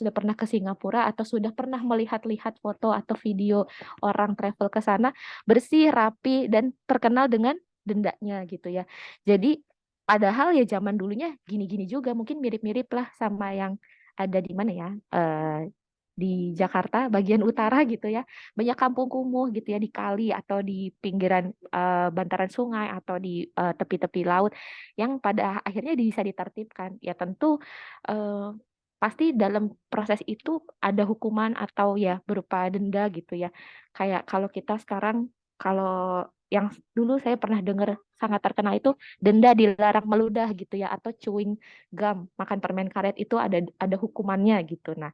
pernah ke Singapura atau sudah pernah melihat-lihat foto atau video orang travel ke sana bersih, rapi dan terkenal dengan dendanya gitu ya. Jadi padahal ya zaman dulunya gini-gini juga mungkin mirip-mirip lah sama yang ada di mana ya di Jakarta bagian utara gitu ya, banyak kampung kumuh gitu ya di kali atau di pinggiran bantaran sungai atau di tepi-tepi laut yang pada akhirnya bisa ditertibkan. Ya tentu pasti dalam proses itu ada hukuman atau ya berupa denda gitu ya. Kayak kalau kita sekarang kalau yang dulu saya pernah dengar sangat terkenal itu denda dilarang meludah gitu ya atau chewing gum, makan permen karet itu ada hukumannya gitu. Nah,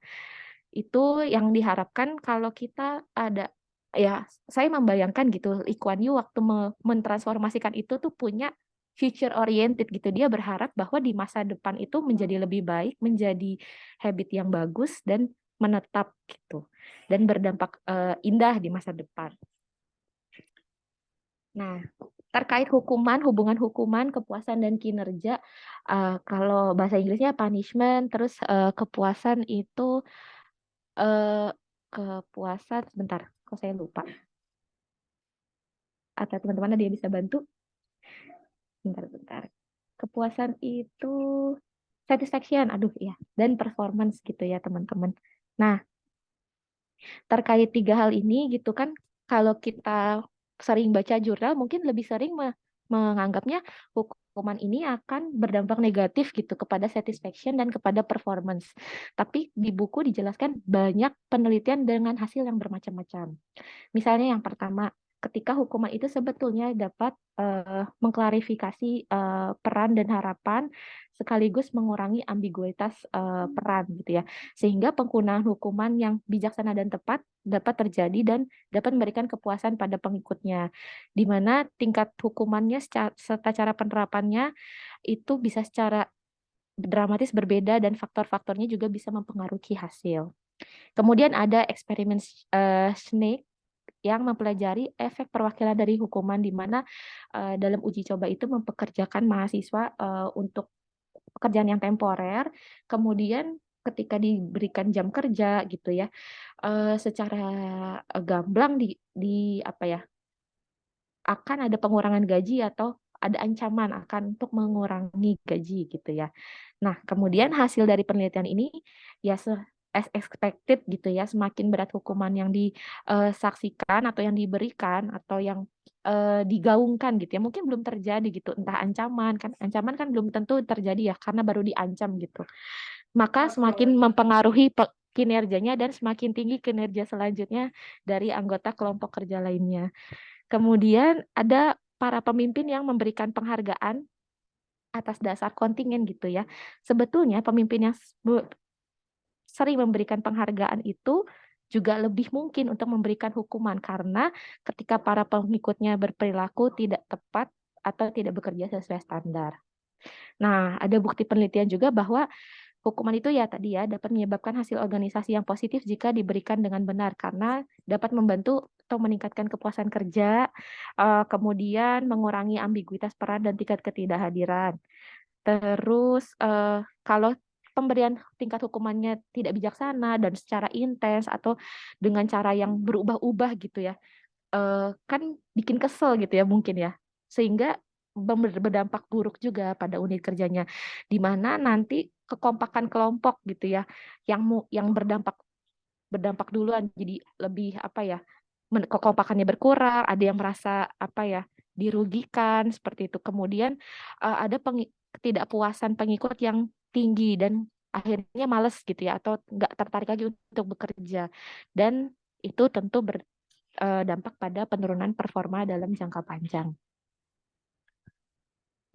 itu yang diharapkan kalau kita ada ya saya membayangkan gitu Lee Kuan Yew waktu mentransformasikan itu tuh punya future oriented gitu. Dia berharap bahwa di masa depan itu menjadi lebih baik, menjadi habit yang bagus dan menetap gitu dan berdampak indah di masa depan. Nah, terkait hukuman, hubungan hukuman, kepuasan dan kinerja, kalau bahasa Inggrisnya punishment, terus kepuasan itu kepuasan sebentar, kok saya lupa. Atau teman-teman ada yang bisa bantu? Bentar. Kepuasan itu satisfaction, aduh ya, dan performance gitu ya teman-teman. Nah, terkait 3 hal ini gitu kan, kalau kita sering baca jurnal mungkin lebih sering menganggapnya hukuman ini akan berdampak negatif gitu kepada satisfaction dan kepada performance. Tapi di buku dijelaskan banyak penelitian dengan hasil yang bermacam-macam. Misalnya yang pertama, ketika hukuman itu sebetulnya dapat mengklarifikasi peran dan harapan sekaligus mengurangi ambiguitas peran gitu ya. Sehingga penggunaan hukuman yang bijaksana dan tepat dapat terjadi dan dapat memberikan kepuasan pada pengikutnya. Di mana tingkat hukumannya serta cara penerapannya itu bisa secara dramatis berbeda dan faktor-faktornya juga bisa mempengaruhi hasil. Kemudian ada eksperimen Snake yang mempelajari efek perwakilan dari hukuman di mana dalam uji coba itu mempekerjakan mahasiswa untuk pekerjaan yang temporer, kemudian ketika diberikan jam kerja gitu ya, secara gamblang di apa ya, akan ada pengurangan gaji atau ada ancaman akan untuk mengurangi gaji gitu ya. Nah, kemudian hasil dari penelitian ini ya as expected gitu ya, semakin berat hukuman yang disaksikan atau yang diberikan atau yang digaungkan gitu ya, mungkin belum terjadi gitu, entah ancaman kan belum tentu terjadi ya karena baru diancam gitu. Maka semakin mempengaruhi kinerjanya dan semakin tinggi kinerja selanjutnya dari anggota kelompok kerja lainnya. Kemudian ada para pemimpin yang memberikan penghargaan atas dasar kontingen gitu ya. Sebetulnya pemimpin yang sering memberikan penghargaan itu juga lebih mungkin untuk memberikan hukuman karena ketika para pengikutnya berperilaku tidak tepat atau tidak bekerja sesuai standar. Nah, ada bukti penelitian juga bahwa hukuman itu ya tadi ya dapat menyebabkan hasil organisasi yang positif jika diberikan dengan benar karena dapat membantu atau meningkatkan kepuasan kerja, kemudian mengurangi ambiguitas peran dan tingkat ketidakhadiran. Terus kalau pemberian tingkat hukumannya tidak bijaksana dan secara intens atau dengan cara yang berubah-ubah gitu ya, kan bikin kesel gitu ya mungkin ya, sehingga berdampak buruk juga pada unit kerjanya, di mana nanti kekompakan kelompok gitu ya, yang berdampak duluan jadi lebih apa ya, kekompakannya berkurang, ada yang merasa apa ya dirugikan seperti itu. Kemudian ada ketidakpuasan pengikut yang tinggi dan akhirnya males gitu ya, atau nggak tertarik lagi untuk bekerja. Dan itu tentu berdampak pada penurunan performa dalam jangka panjang.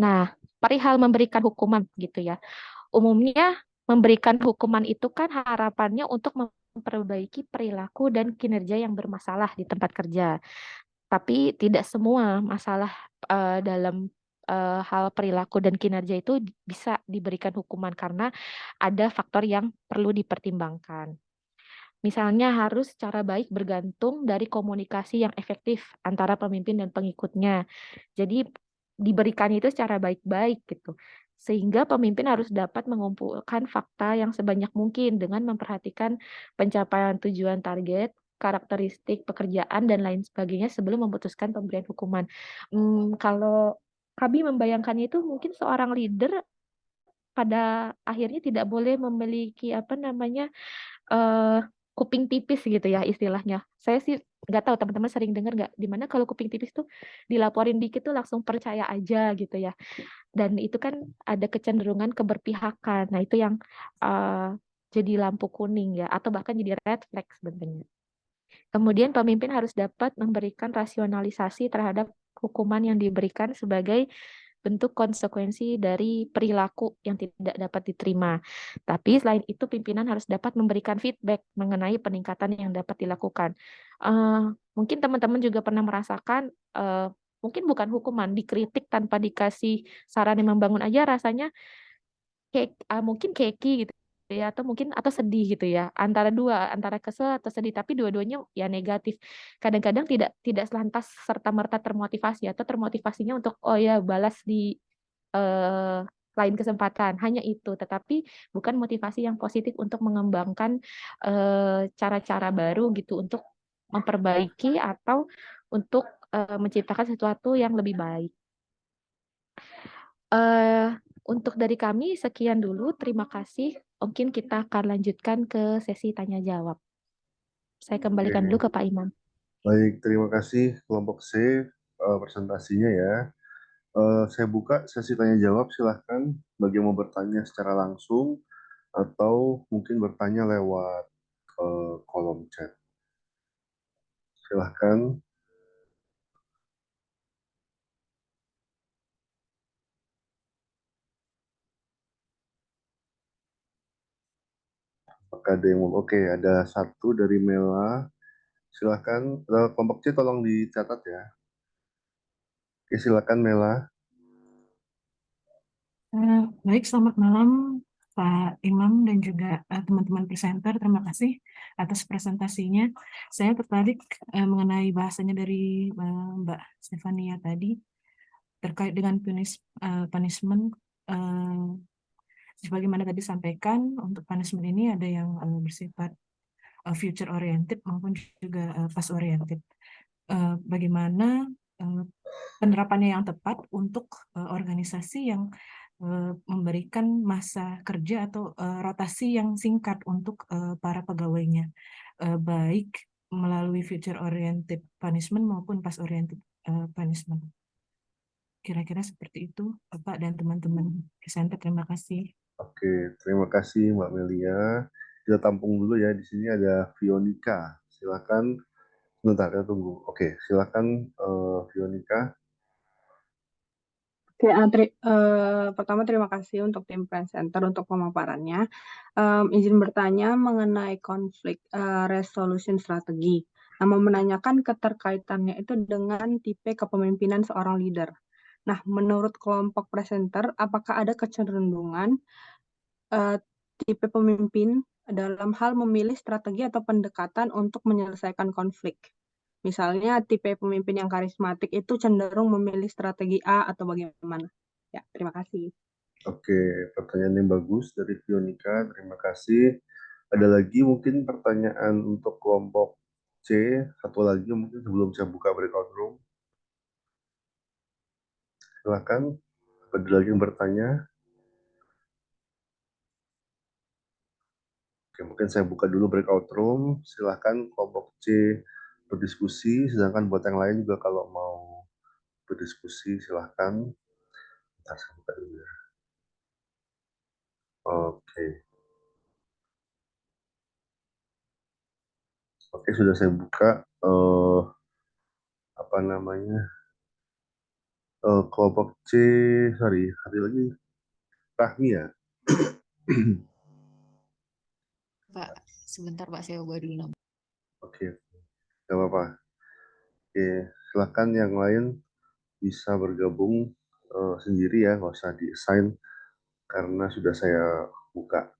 Nah, perihal memberikan hukuman gitu ya. Umumnya memberikan hukuman itu kan harapannya untuk memperbaiki perilaku dan kinerja yang bermasalah di tempat kerja. Tapi tidak semua masalah dalam hal perilaku dan kinerja itu bisa diberikan hukuman karena ada faktor yang perlu dipertimbangkan. Misalnya harus cara baik bergantung dari komunikasi yang efektif antara pemimpin dan pengikutnya. Jadi diberikan itu secara baik-baik gitu. Sehingga pemimpin harus dapat mengumpulkan fakta yang sebanyak mungkin dengan memperhatikan pencapaian tujuan target, karakteristik pekerjaan, dan lain sebagainya sebelum memutuskan pemberian hukuman. Kalau kami membayangkannya itu mungkin seorang leader pada akhirnya tidak boleh memiliki apa namanya eh kuping tipis gitu ya istilahnya. Saya sih nggak tahu teman-teman sering dengar nggak, di mana kalau kuping tipis tuh dilaporin dikit tuh langsung percaya aja gitu ya. Dan itu kan ada kecenderungan keberpihakan. Nah itu yang eh, jadi lampu kuning ya, atau bahkan jadi red flag sebenarnya. Kemudian pemimpin harus dapat memberikan rasionalisasi terhadap hukuman yang diberikan sebagai bentuk konsekuensi dari perilaku yang tidak dapat diterima. Tapi selain itu, pimpinan harus dapat memberikan feedback mengenai peningkatan yang dapat dilakukan. Mungkin teman-teman juga pernah merasakan, mungkin bukan hukuman, dikritik tanpa dikasih saran yang membangun aja rasanya kayak mungkin keki gitu ya, atau mungkin atau sedih gitu ya, antara dua, antara kesel atau sedih, tapi dua-duanya ya negatif. Kadang-kadang tidak selantas serta merta termotivasi atau termotivasinya untuk oh ya balas di eh, lain kesempatan, hanya itu, tetapi bukan motivasi yang positif untuk mengembangkan cara-cara baru gitu untuk memperbaiki atau untuk menciptakan sesuatu yang lebih baik. Eh, untuk dari kami sekian dulu. Terima kasih. Mungkin kita akan lanjutkan ke sesi tanya jawab. Saya kembalikan dulu ke Pak Imam. Baik, terima kasih kelompok C presentasinya ya. Saya buka sesi tanya jawab, silahkan bagi yang mau bertanya secara langsung atau mungkin bertanya lewat kolom chat. Silahkan. Apakah ada yang mau? Oke, ada satu dari Mela. Silahkan, kelompok C tolong dicatat ya. Oke, silahkan Mela. Baik, selamat malam Pak Imam dan juga teman-teman presenter. Terima kasih atas presentasinya. Saya tertarik mengenai bahasanya dari Mbak Stefania tadi terkait dengan punishment. Sebagaimana tadi sampaikan, untuk punishment ini ada yang bersifat future oriented maupun juga past oriented. Bagaimana penerapannya yang tepat untuk organisasi yang memberikan masa kerja atau rotasi yang singkat untuk para pegawainya, baik melalui future oriented punishment maupun past oriented punishment. Kira-kira seperti itu, Bapak dan teman-teman presenter. Terima kasih. Oke, terima kasih Mbak Melia. Kita tampung dulu ya. Di sini ada Fionika. Silakan. Sebentar, kita tunggu. Oke, silakan Fionika. Oke, pertama terima kasih untuk tim presenter untuk pemaparannya. Izin bertanya mengenai konflik resolution strategi. Nah, mau menanyakan keterkaitannya itu dengan tipe kepemimpinan seorang leader. Nah, menurut kelompok presenter, apakah ada kecenderungan tipe pemimpin dalam hal memilih strategi atau pendekatan untuk menyelesaikan konflik? Misalnya tipe pemimpin yang karismatik itu cenderung memilih strategi A atau bagaimana? Ya, terima kasih. Oke, pertanyaan yang bagus dari Fionika. Terima kasih. Ada lagi mungkin pertanyaan untuk kelompok C. Satu lagi mungkin sebelum saya buka breakout room. Silakan. Ada lagi yang bertanya? Oke, mungkin saya buka dulu breakout room. Silakan kelompok C berdiskusi. Sedangkan buat yang lain juga kalau mau berdiskusi silahkan. Bentar, saya buka dulu ya. Oke. Oke, sudah saya buka. Apa namanya? Kelompok C, sorry, hari lagi Rahmi ya. Pak, sebentar Pak, saya ubah dulu nama. Oke, nggak apa-apa. Oke, silakan yang lain bisa bergabung sendiri ya, nggak usah di-assign karena sudah saya buka.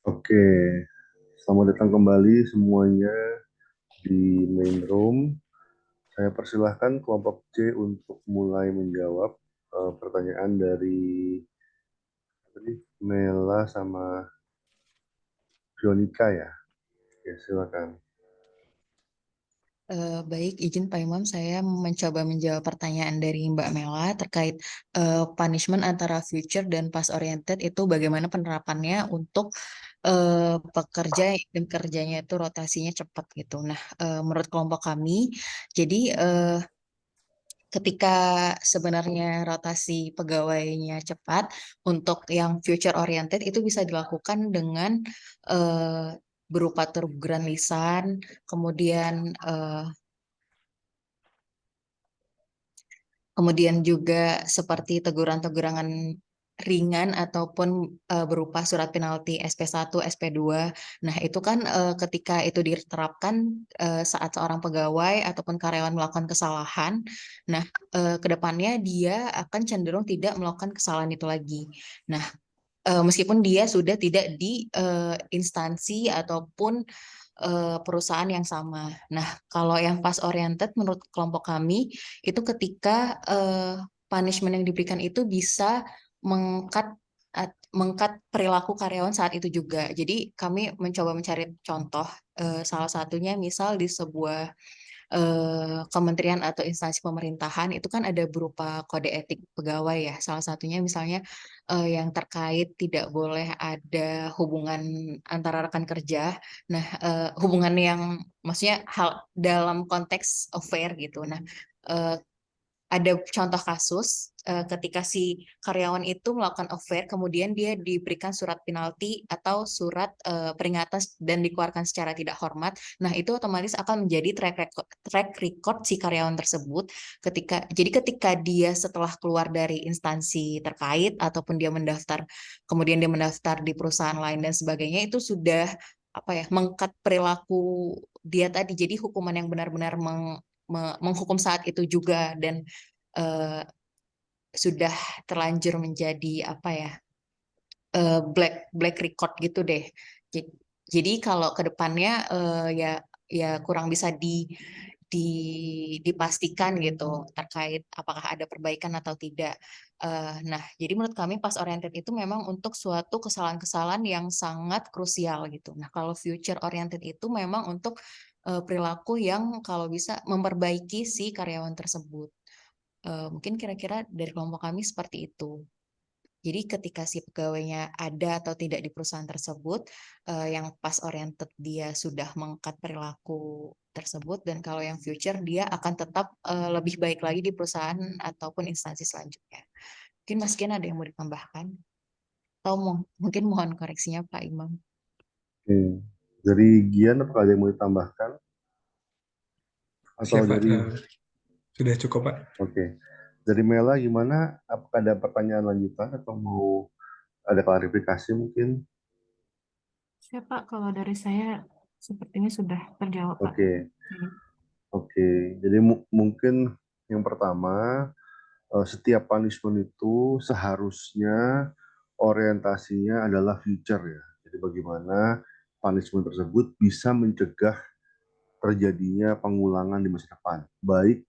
Oke, selamat datang kembali semuanya di main room. Saya persilahkan kelompok C untuk mulai menjawab pertanyaan dari Mela sama Fionika ya. Oke, silakan. Baik, izin Pak Imam, saya mencoba menjawab pertanyaan dari Mbak Mela terkait punishment antara future dan past oriented itu bagaimana penerapannya untuk pekerja dan kerjanya itu rotasinya cepat gitu. Nah, menurut kelompok kami, jadi ketika sebenarnya rotasi pegawainya cepat, untuk yang future oriented itu bisa dilakukan dengan berupa teguran lisan, kemudian kemudian juga seperti teguran-teguran ringan ataupun berupa surat penalti SP1, SP2. Nah, itu kan ketika itu diterapkan saat seorang pegawai ataupun karyawan melakukan kesalahan, nah ke depannya dia akan cenderung tidak melakukan kesalahan itu lagi. Nah, meskipun dia sudah tidak di instansi ataupun perusahaan yang sama. Nah, kalau yang past oriented menurut kelompok kami itu ketika punishment yang diberikan itu bisa mengkat mengkat perilaku karyawan saat itu juga. Jadi kami mencoba mencari contoh, salah satunya misal di sebuah kementerian atau instansi pemerintahan itu kan ada berupa kode etik pegawai ya. Salah satunya misalnya yang terkait tidak boleh ada hubungan antara rekan kerja. Nah, hubungan yang maksudnya hal dalam konteks affair gitu. Nah, eh, ada contoh kasus ketika si karyawan itu melakukan affair, kemudian dia diberikan surat penalti atau surat peringatan dan dikeluarkan secara tidak hormat. Nah, itu otomatis akan menjadi track record si karyawan tersebut ketika dia setelah keluar dari instansi terkait ataupun dia mendaftar, kemudian dia mendaftar di perusahaan lain dan sebagainya, itu sudah apa ya, mengkat perilaku dia tadi. Jadi hukuman yang benar-benar menghukum saat itu juga dan eh, sudah terlanjur menjadi apa ya, black record gitu deh. Jadi kalau ke depannya ya kurang bisa dipastikan gitu terkait apakah ada perbaikan atau tidak. Nah, jadi menurut kami pas oriented itu memang untuk suatu kesalahan-kesalahan yang sangat krusial gitu. Nah, kalau future oriented itu memang untuk perilaku yang kalau bisa memperbaiki si karyawan tersebut. Mungkin kira-kira dari kelompok kami seperti itu. Jadi ketika si pegawainya ada atau tidak di perusahaan tersebut, yang pas oriented dia sudah mengangkat perilaku tersebut, dan kalau yang future dia akan tetap lebih baik lagi di perusahaan ataupun instansi selanjutnya. Mungkin Mas Gen ada yang mau ditambahkan? Atau mungkin mohon koreksinya Pak Imam. Oke. Dari Gian, apakah ada yang mau ditambahkan? Atau Siapa? dari Sudah cukup, Pak. Oke. Dari Mela gimana? Apakah ada pertanyaan lanjutan atau mau ada klarifikasi mungkin? Ya Pak, kalau dari saya sepertinya sudah terjawab Pak. Oke. Ini. Oke. Jadi mungkin yang pertama, setiap punishment itu seharusnya orientasinya adalah future ya. Jadi bagaimana punishment tersebut bisa mencegah terjadinya pengulangan di masa depan, baik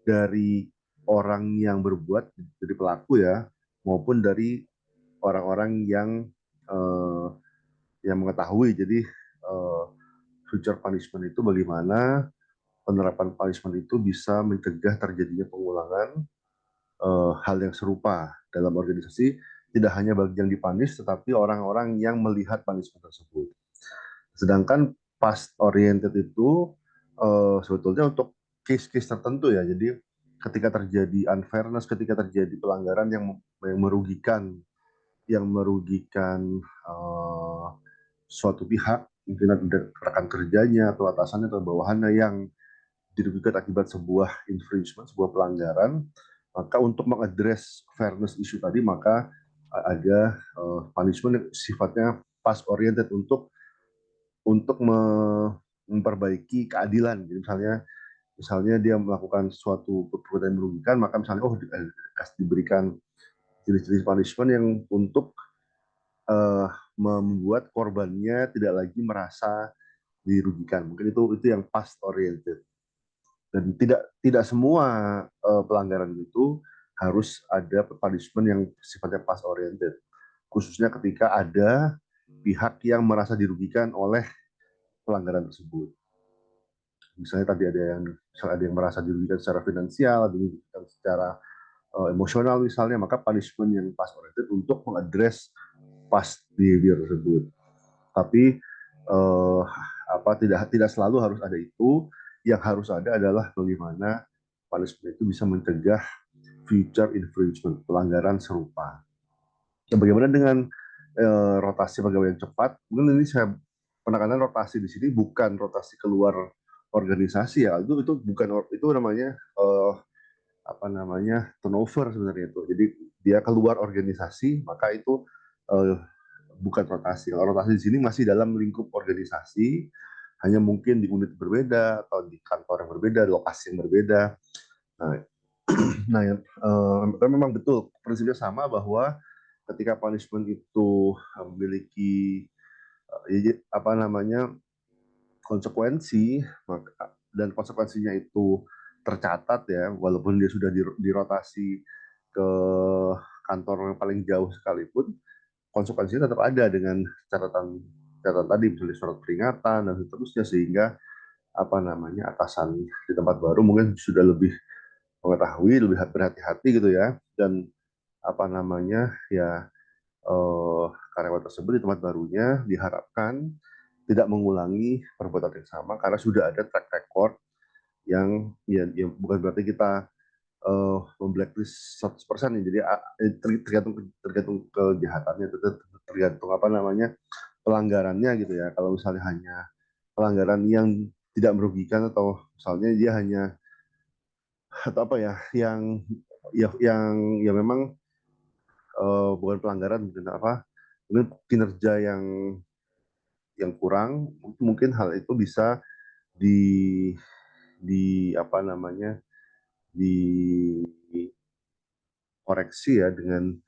dari orang yang berbuat, jadi pelaku ya, maupun dari orang-orang yang mengetahui. Jadi future punishment itu bagaimana penerapan punishment itu bisa mencegah terjadinya pengulangan hal yang serupa dalam organisasi, tidak hanya bagi yang dipunish, tetapi orang-orang yang melihat punishment tersebut. Sedangkan past oriented itu sebetulnya untuk case-case tertentu ya. Jadi ketika terjadi unfairness, ketika terjadi pelanggaran yang merugikan suatu pihak, mungkin ada rekan kerjanya atau atasannya atau bawahannya yang dirugikan akibat sebuah infringement, sebuah pelanggaran, maka untuk mengadres fairness issue tadi, maka ada punishment yang sifatnya past oriented untuk memperbaiki keadilan. Jadi misalnya dia melakukan suatu perbuatan yang merugikan, maka misalnya diberikan jenis-jenis punishment yang untuk membuat korbannya tidak lagi merasa dirugikan. Mungkin itu yang past oriented. Dan tidak semua pelanggaran itu harus ada punishment yang sifatnya past oriented, khususnya ketika ada pihak yang merasa dirugikan oleh pelanggaran tersebut. Misalnya tadi ada yang merasa dirugikan secara finansial, dirugikan secara emosional misalnya, maka punishment yang past oriented untuk mengadres past behavior tersebut. Tapi tidak selalu harus ada itu. Yang harus ada adalah bagaimana punishment itu bisa mencegah future infringement, pelanggaran serupa. Dan bagaimana dengan rotasi pegawai yang cepat? Mungkin ini saya penekanan rotasi di sini bukan rotasi keluar organisasi ya. Itu bukan, itu namanya turnover sebenarnya itu. Jadi dia keluar organisasi, maka itu bukan rotasi. Kalau rotasi di sini masih dalam lingkup organisasi, hanya mungkin di unit berbeda atau di kantor yang berbeda, lokasi yang berbeda. Memang betul prinsipnya sama, bahwa ketika punishment itu memiliki konsekuensi, dan konsekuensinya itu tercatat ya, walaupun dia sudah dirotasi ke kantor yang paling jauh sekalipun, konsekuensinya tetap ada dengan catatan tadi, misalnya surat peringatan dan seterusnya, sehingga atasan di tempat baru mungkin sudah lebih mengetahui, lebih berhati-hati gitu ya, dan karyawan tersebut di tempat barunya diharapkan tidak mengulangi perbuatan yang sama, karena sudah ada track record yang bukan berarti kita memblacklist 100% ya. Jadi tergantung kejahatannya, tergantung pelanggarannya gitu ya. Kalau misalnya hanya pelanggaran yang tidak merugikan, atau misalnya dia hanya yang memang bukan pelanggaran, mungkin kinerja yang kurang, mungkin hal itu bisa dikoreksi ya dengan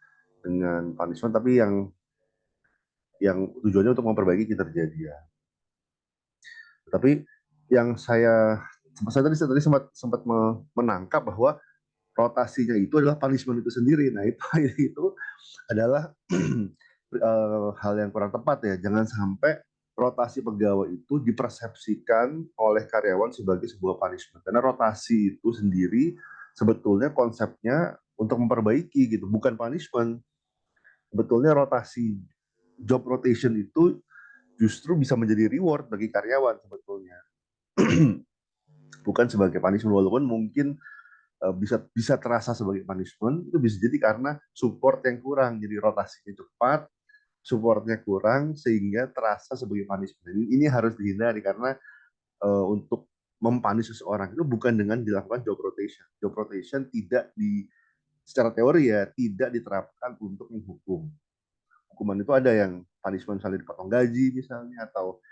punishment, tapi yang tujuannya untuk memperbaiki kinerja dia. Tapi yang saya tadi sempat menangkap bahwa rotasinya itu adalah punishment itu sendiri. Nah, itu adalah hal yang kurang tepat ya. Jangan sampai rotasi pegawai itu dipersepsikan oleh karyawan sebagai sebuah punishment. Karena rotasi itu sendiri sebetulnya konsepnya untuk memperbaiki gitu, bukan punishment. Sebetulnya rotasi, job rotation itu justru bisa menjadi reward bagi karyawan sebetulnya. Bukan sebagai punishment, walaupun mungkin bisa terasa sebagai punishment, itu bisa jadi karena support yang kurang. Jadi rotasinya cepat, supportnya kurang, sehingga terasa sebagai punishment. Ini harus dihindari, karena untuk mempunish seseorang itu bukan dengan dilakukan job rotation. Job rotation secara teori ya, tidak diterapkan untuk menghukum. Hukuman itu ada yang punishment, misalnya dipotong gaji misalnya, atau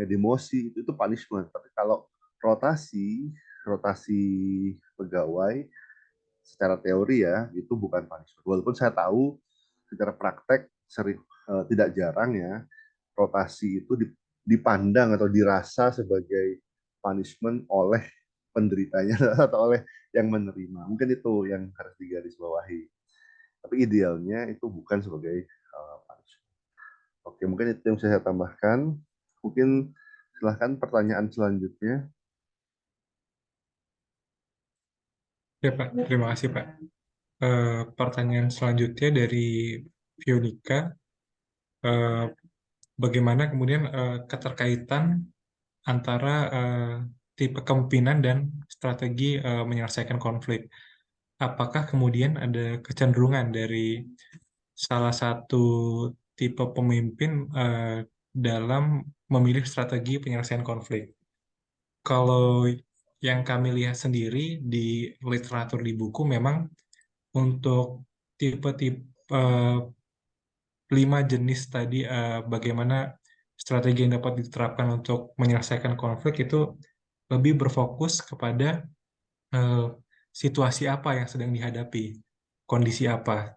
demosi, itu punishment. Tapi kalau rotasi pegawai secara teori ya, itu bukan punishment. Walaupun saya tahu secara praktek tidak jarang ya, rotasi itu dipandang atau dirasa sebagai punishment oleh penderitanya atau oleh yang menerima. Mungkin itu yang harus digarisbawahi. Tapi idealnya itu bukan sebagai punishment. Oke, mungkin itu yang saya tambahkan. Mungkin silahkan pertanyaan selanjutnya. Ya Pak, terima kasih Pak. Pertanyaan selanjutnya dari Fionika, bagaimana kemudian keterkaitan antara tipe kepemimpinan dan strategi menyelesaikan konflik? Apakah kemudian ada kecenderungan dari salah satu tipe pemimpin dalam memilih strategi penyelesaian konflik? Kalau yang kami lihat sendiri di literatur di buku, memang untuk tipe-tipe 5 jenis tadi, bagaimana strategi yang dapat diterapkan untuk menyelesaikan konflik itu lebih berfokus kepada eh, situasi apa yang sedang dihadapi, kondisi apa.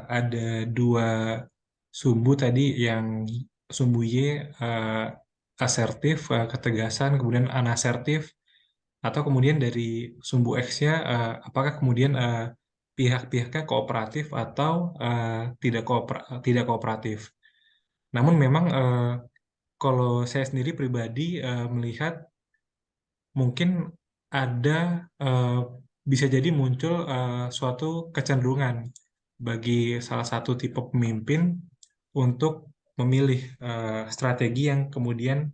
Ada 2 sumbu tadi, yang sumbu Y, asertif, ketegasan, kemudian anasertif, atau kemudian dari sumbu X-nya, apakah kemudian pihak-pihaknya kooperatif atau tidak kooperatif. Namun memang kalau saya sendiri pribadi melihat mungkin ada bisa jadi muncul suatu kecenderungan bagi salah satu tipe pemimpin untuk memilih strategi yang kemudian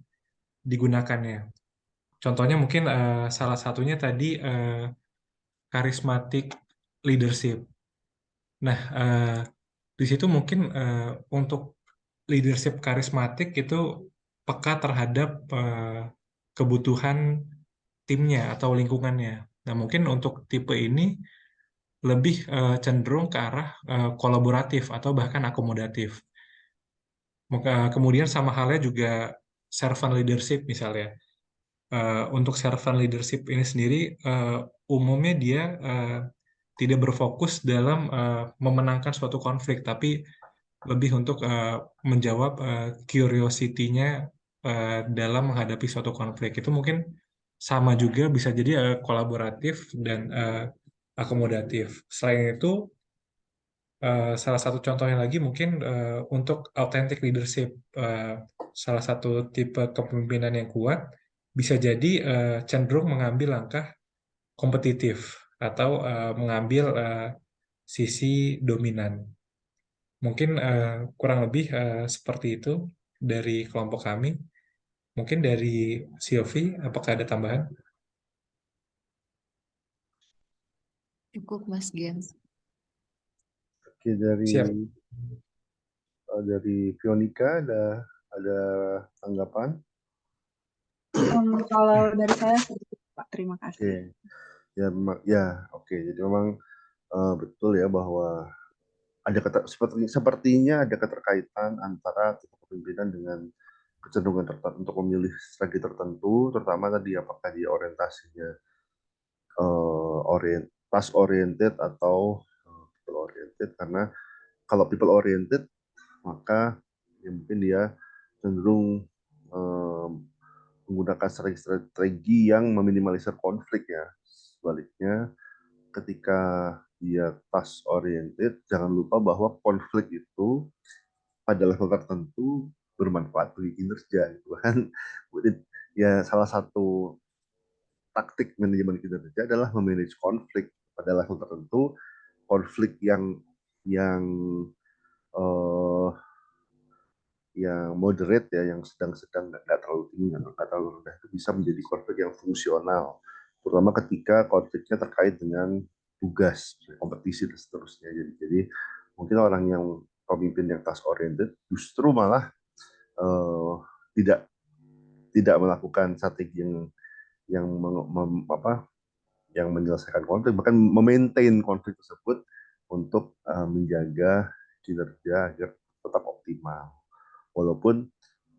digunakannya. Contohnya mungkin salah satunya tadi charismatic leadership. Nah, di situ mungkin untuk leadership karismatik itu peka terhadap kebutuhan timnya atau lingkungannya. Nah, mungkin untuk tipe ini lebih cenderung ke arah kolaboratif atau bahkan akomodatif. Kemudian sama halnya juga servant leadership misalnya. Untuk servant leadership ini sendiri umumnya dia tidak berfokus dalam memenangkan suatu konflik, tapi lebih untuk menjawab curiosity-nya dalam menghadapi suatu konflik. Itu mungkin sama juga bisa jadi kolaboratif dan akomodatif. Selain itu, salah satu contohnya lagi mungkin untuk authentic leadership, salah satu tipe kepemimpinan yang kuat bisa jadi cenderung mengambil langkah kompetitif atau mengambil sisi dominan. Mungkin kurang lebih seperti itu dari kelompok kami. Mungkin dari Silvi, apakah ada tambahan? Cukup, Mas Gian. Oke, Siap. dari Fionika ada tanggapan? Kalau dari saya sedikit, Pak. Terima kasih. Oke. Ya, oke. Jadi memang betul ya bahwa ada sepertinya ada keterkaitan antara tipe kepemimpinan dengan kecenderungan tertentu untuk memilih strategi tertentu, terutama tadi apakah dia orientasinya task oriented atau people oriented. Karena kalau people oriented maka ya mungkin dia cenderung menggunakan strategi yang meminimalisir konflik ya. Sebaliknya, ketika dia task oriented, jangan lupa bahwa konflik itu pada level tertentu bermanfaat bagi kinerja gitu kan. Ya salah satu taktik manajemen kinerja adalah memanage konflik pada level tertentu, konflik yang uh, yang moderate ya, yang sedang-sedang, nggak terlalu tinggi atau nggak terlalu rendah, itu bisa menjadi konflik yang fungsional, terutama ketika konfliknya terkait dengan tugas, kompetisi dan seterusnya. Jadi mungkin orang yang pemimpin yang task oriented justru malah tidak tidak melakukan strategi yang yang menyelesaikan konflik, bahkan memaintain konflik tersebut untuk menjaga kinerja agar tetap optimal. Walaupun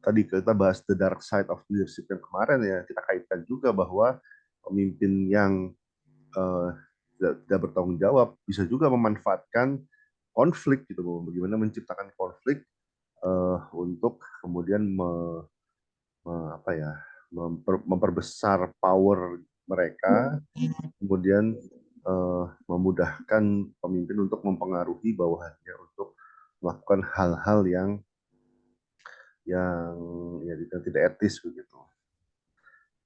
tadi kita bahas the dark side of leadership yang kemarin ya, kita kaitkan juga bahwa pemimpin yang tidak bertanggung jawab bisa juga memanfaatkan konflik gitu, bagaimana menciptakan konflik untuk kemudian memperbesar power mereka, kemudian memudahkan pemimpin untuk mempengaruhi bawahannya untuk melakukan hal-hal yang ya tidak etis begitu.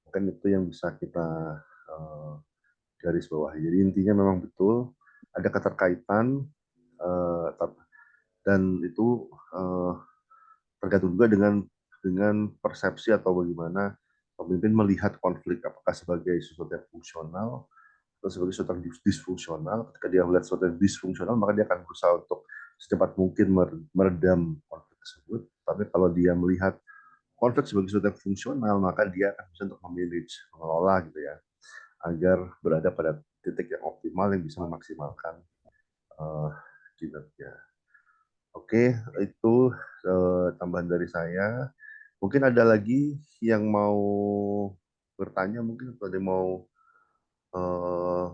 Mungkin itu yang bisa kita garis bawahi. Jadi intinya memang betul ada keterkaitan dan itu tergantung juga dengan persepsi atau bagaimana pemimpin melihat konflik, apakah sebagai sesuatu yang fungsional atau sebagai sesuatu yang disfungsional. Ketika dia melihat sesuatu yang disfungsional, maka dia akan berusaha untuk secepat mungkin meredam konflik tersebut. Tapi kalau dia melihat konflik sebagai sesuatu yang fungsional, maka dia akan bisa untuk memanage, mengelola gitu ya, agar berada pada titik yang optimal yang bisa memaksimalkan kinerja. Oke, itu tambahan dari saya. Mungkin ada lagi yang mau bertanya, mungkin atau ada yang mau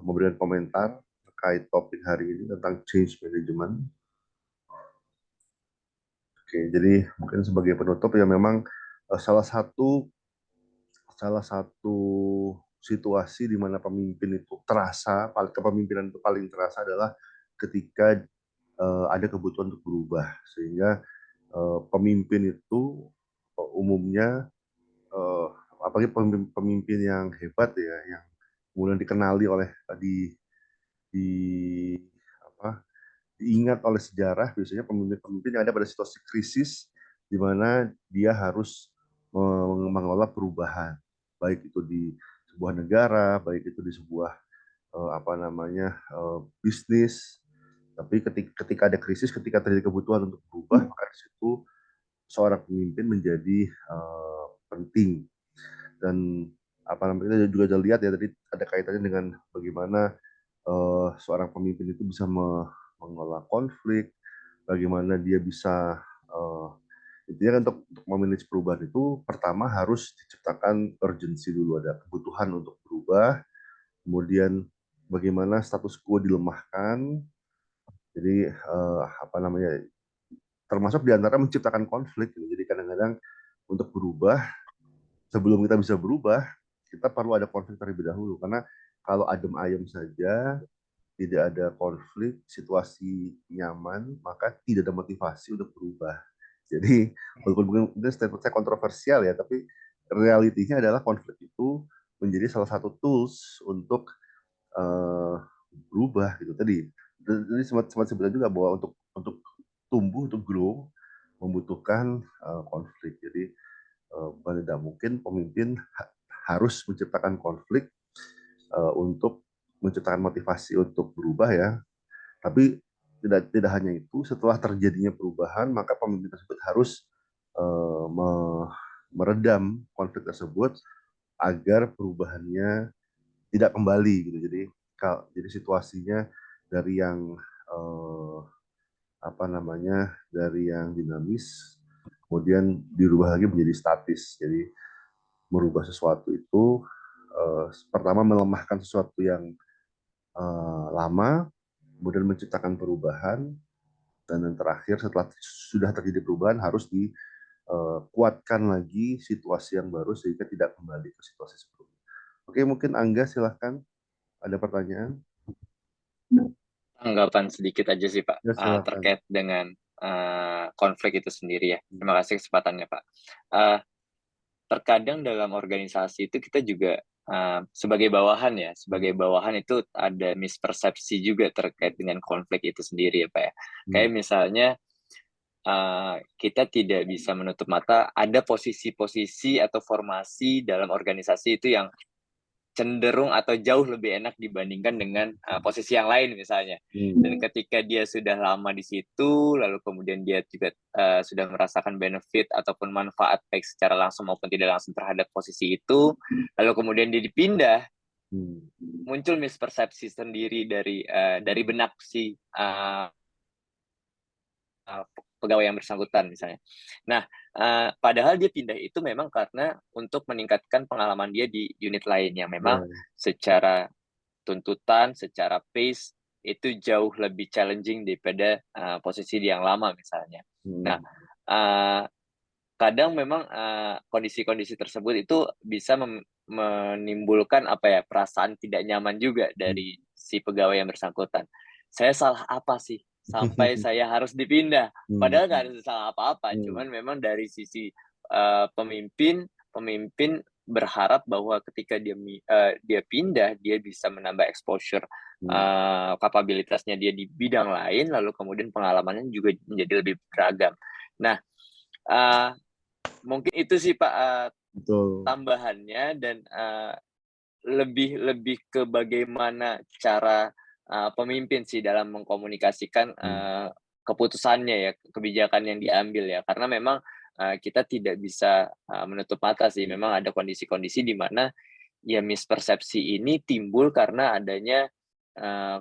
memberikan komentar terkait topik hari ini tentang change management. Oke, jadi mungkin sebagai penutup ya memang salah satu situasi di mana pemimpin itu terasa, kepemimpinan itu paling terasa adalah ketika ada kebutuhan untuk berubah, sehingga pemimpin itu umumnya apalagi pemimpin yang hebat ya, yang kemudian dikenali oleh diingat oleh sejarah, biasanya pemimpin yang ada pada situasi krisis di mana dia harus mengelola perubahan, baik itu di sebuah negara, baik itu di sebuah bisnis. Tapi ketika ada krisis, ketika terjadi kebutuhan untuk berubah, maka di situ seorang pemimpin menjadi penting. Dan kita juga lihat ya, tadi ada kaitannya dengan bagaimana seorang pemimpin itu bisa mengelola konflik, bagaimana dia bisa intinya untuk memanage perubahan itu pertama harus diciptakan urgensi dulu, ada kebutuhan untuk berubah, kemudian bagaimana status quo dilemahkan. Jadi termasuk diantara menciptakan konflik. Jadi kadang-kadang untuk berubah, sebelum kita bisa berubah, kita perlu ada konflik terlebih dahulu. Karena kalau adem ayem saja, tidak ada konflik, situasi nyaman, maka tidak ada motivasi untuk berubah. Jadi walaupun mungkin statement saya kontroversial ya, tapi realitinya adalah konflik itu menjadi salah satu tools untuk berubah gitu tadi. Jadi sempat sebutkan juga bahwa untuk tumbuh, untuk grow, membutuhkan konflik. Jadi bukan tidak mungkin pemimpin harus menciptakan konflik untuk menciptakan motivasi untuk berubah ya. Tapi tidak hanya itu, setelah terjadinya perubahan, maka pemimpin tersebut harus meredam konflik tersebut agar perubahannya tidak kembali gitu. Jadi situasinya dari yang dari yang dinamis kemudian dirubah lagi menjadi statis. Jadi merubah sesuatu itu pertama melemahkan sesuatu yang lama, kemudian menciptakan perubahan, dan yang terakhir setelah sudah terjadi perubahan harus dikuatkan lagi situasi yang baru sehingga tidak kembali ke situasi sebelumnya. Oke, mungkin Angga silahkan, ada pertanyaan? Tanggapan sedikit aja sih Pak, Ya, silakan. terkait dengan konflik itu sendiri ya. Terima kasih kesempatannya Pak. Terkadang dalam organisasi itu kita juga sebagai bawahan itu ada mispersepsi juga terkait dengan konflik itu sendiri ya Pak ya. Kayak misalnya kita tidak bisa menutup mata ada posisi-posisi atau formasi dalam organisasi itu yang cenderung atau jauh lebih enak dibandingkan dengan posisi yang lain misalnya. Dan ketika dia sudah lama di situ, lalu kemudian dia juga sudah merasakan benefit ataupun manfaat baik secara langsung maupun tidak langsung terhadap posisi itu, lalu kemudian dia dipindah, muncul mispersepsi sendiri dari benak si pegawai yang bersangkutan misalnya. Nah, padahal dia pindah itu memang karena untuk meningkatkan pengalaman dia di unit lain yang memang secara tuntutan, secara pace itu jauh lebih challenging daripada posisi yang lama misalnya. Nah, kadang memang kondisi-kondisi tersebut itu bisa menimbulkan apa ya, perasaan tidak nyaman juga dari si pegawai yang bersangkutan. Saya salah apa sih sampai saya harus dipindah? Padahal nggak ada salah apa-apa, cuman memang dari sisi pemimpin berharap bahwa ketika dia pindah, dia bisa menambah exposure kapabilitasnya dia di bidang lain, lalu kemudian pengalamannya juga menjadi lebih beragam. Nah, mungkin itu sih Pak Betul. tambahannya, dan lebih ke bagaimana cara pemimpin sih dalam mengkomunikasikan keputusannya ya, kebijakan yang diambil ya, karena memang kita tidak bisa menutup mata sih, memang ada kondisi-kondisi di mana ya mispersepsi ini timbul karena adanya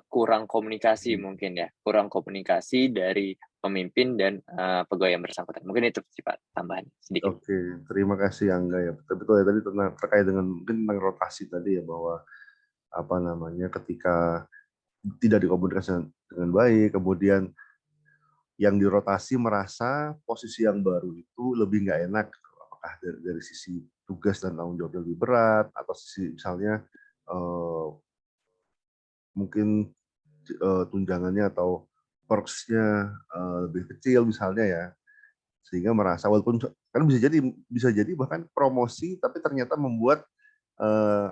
kurang komunikasi mungkin ya, kurang komunikasi dari pemimpin dan pegawai yang bersangkutan. Mungkin itu sih Pak tambahan sedikit. Oke, terima kasih Angga ya. Betul ya tadi terkait dengan mungkin tentang rotasi tadi ya, bahwa apa namanya ketika tidak dikomunikasikan dengan baik, kemudian yang dirotasi merasa posisi yang baru itu lebih nggak enak, apakah dari sisi tugas dan tanggung jawab lebih berat, atau sisi misalnya mungkin tunjangannya atau perks-nya lebih kecil misalnya ya, sehingga merasa walaupun kan bisa jadi bahkan promosi tapi ternyata membuat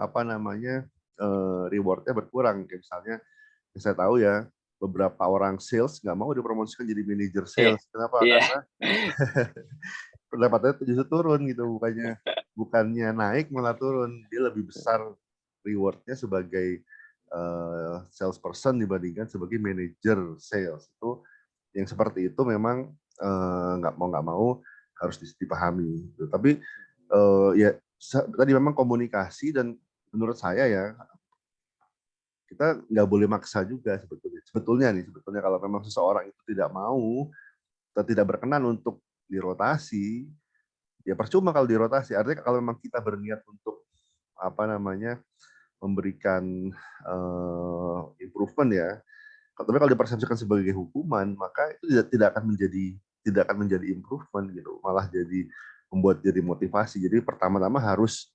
apa namanya reward-nya berkurang. Kayak misalnya yang saya tahu ya, beberapa orang sales nggak mau dipromosikan jadi manajer sales. Kenapa? Karena pendapatannya justru turun gitu, bukannya naik malah turun. Dia lebih besar reward-nya sebagai salesperson dibandingkan sebagai manajer sales. Itu yang seperti itu memang nggak mau harus dipahami. Gitu. Tapi ya tadi memang komunikasi, dan menurut saya ya kita nggak boleh maksa juga sebetulnya kalau memang seseorang itu tidak mau atau tidak berkenan untuk dirotasi, ya percuma kalau dirotasi. Artinya kalau memang kita berniat untuk apa namanya memberikan improvement ya, tapi kalau dipersepsikan sebagai hukuman, maka itu tidak akan menjadi improvement gitu, malah membuat jadi motivasi. Jadi pertama-tama harus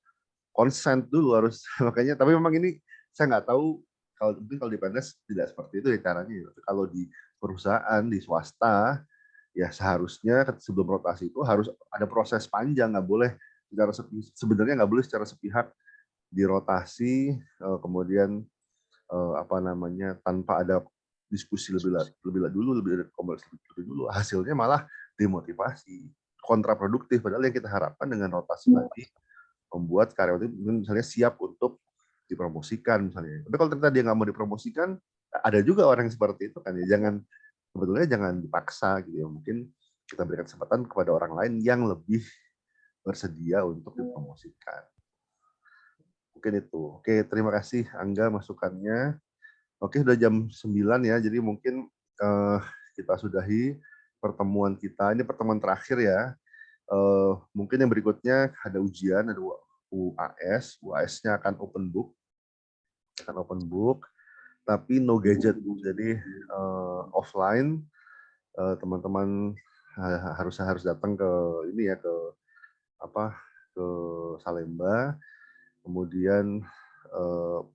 consent dulu, harus makanya. Tapi memang ini saya nggak tahu kalau di PNS tidak seperti itu ya caranya. Tapi kalau di perusahaan, di swasta, ya seharusnya sebelum rotasi itu harus ada proses panjang, nggak boleh sebenarnya nggak boleh secara sepihak dirotasi kemudian apa namanya tanpa ada diskusi lebih dulu, hasilnya malah demotivasi, kontraproduktif. Padahal yang kita harapkan dengan rotasi tadi membuat karyawan itu misalnya siap untuk dipromosikan misalnya. Tapi kalau ternyata dia nggak mau dipromosikan, ada juga orang yang seperti itu kan ya. Sebetulnya jangan dipaksa gitu ya. Mungkin kita berikan kesempatan kepada orang lain yang lebih bersedia untuk dipromosikan. Mungkin itu. Oke, terima kasih Angga masukannya. Oke, sudah jam 9 ya. Jadi mungkin kita sudahi pertemuan kita. Ini pertemuan terakhir ya. Mungkin yang berikutnya ada ujian, ada UAS. UAS-nya akan open book, tapi no gadget. Jadi offline. Teman-teman harus datang ke ini ya, ke Salemba. Kemudian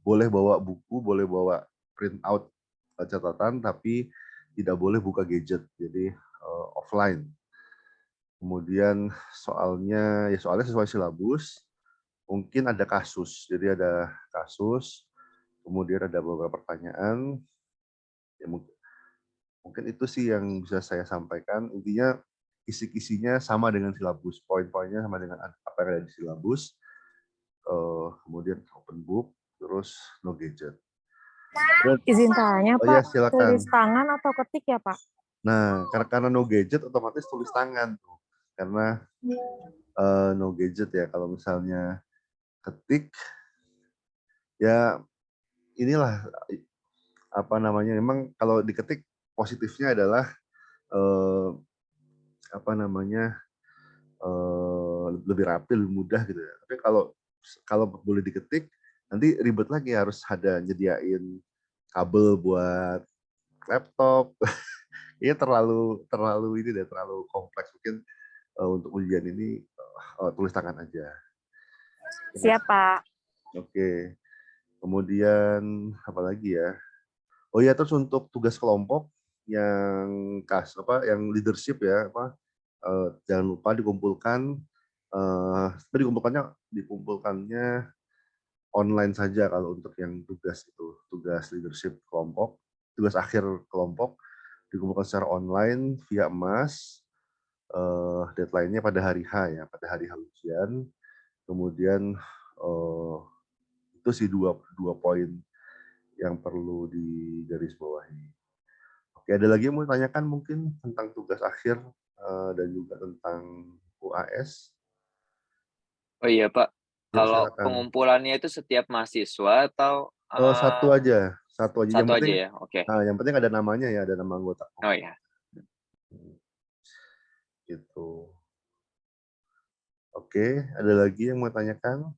boleh bawa buku, boleh bawa print out catatan, tapi tidak boleh buka gadget. Jadi offline. Kemudian soalnya sesuai silabus. Mungkin ada kasus. Jadi ada kasus, kemudian ada beberapa pertanyaan. Ya, mungkin itu sih yang bisa saya sampaikan. Intinya kisi-kisinya sama dengan silabus. Poin-poinnya sama dengan apa yang ada di silabus. Kemudian open book, terus no gadget. Izin tanya, Oh Pak, ya, silakan. tulis tangan atau ketik ya, Pak? Nah, karena no gadget otomatis tulis tangan tuh. Karena no gadget ya, kalau misalnya ketik ya inilah apa namanya, memang kalau diketik positifnya adalah apa namanya lebih rapi, lebih mudah gitu ya. Tapi kalau boleh diketik nanti ribet lagi, harus ada nyediain kabel buat laptop. Ini terlalu kompleks. Mungkin untuk ujian ini tulis tangan aja. Siap, Pak. Oke. Kemudian apa lagi ya? Oh iya, terus untuk tugas kelompok yang yang leadership ya, jangan lupa dikumpulkan, tapi dikumpulkannya online saja kalau untuk yang tugas leadership kelompok, tugas akhir kelompok dikumpulkan secara online via emas, deadline-nya pada hari H ya, pada hari H ujian. Kemudian itu sih dua poin yang perlu digarisbawahi. Oke, ada lagi yang mau ditanyakan mungkin tentang tugas akhir dan juga tentang UAS? Oh iya Pak, Ya, kalau silakan. pengumpulannya itu setiap mahasiswa atau Satu aja. Yang satu aja penting, ya? Oke. yang penting ada namanya ya, ada nama anggota. Oh iya. Gitu. Oke, ada lagi yang mau tanyakan?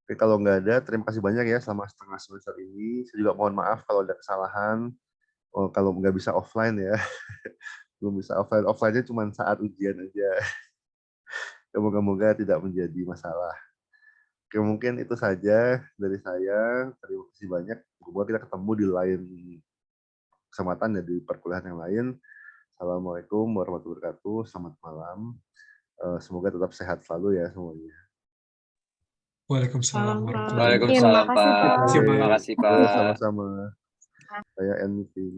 Oke, kalau nggak ada, terima kasih banyak ya selama setengah semester ini. Saya juga mohon maaf kalau ada kesalahan. Kalau nggak bisa offline ya. Belum bisa offline. Offline-nya cuma saat ujian aja. Semoga-moga tidak menjadi masalah. Oke, mungkin itu saja dari saya. Terima kasih banyak. Semoga kita ketemu di lain kesempatan ya, di perkuliahan yang lain. Assalamualaikum warahmatullahi wabarakatuh. Selamat malam. Semoga tetap sehat selalu ya semuanya. Waalaikumsalam warahmatullahi Waalaikumsalam Terima kasih, Pak. Pak. Terima kasih Oke, Pak. sama-sama. Saya end meeting.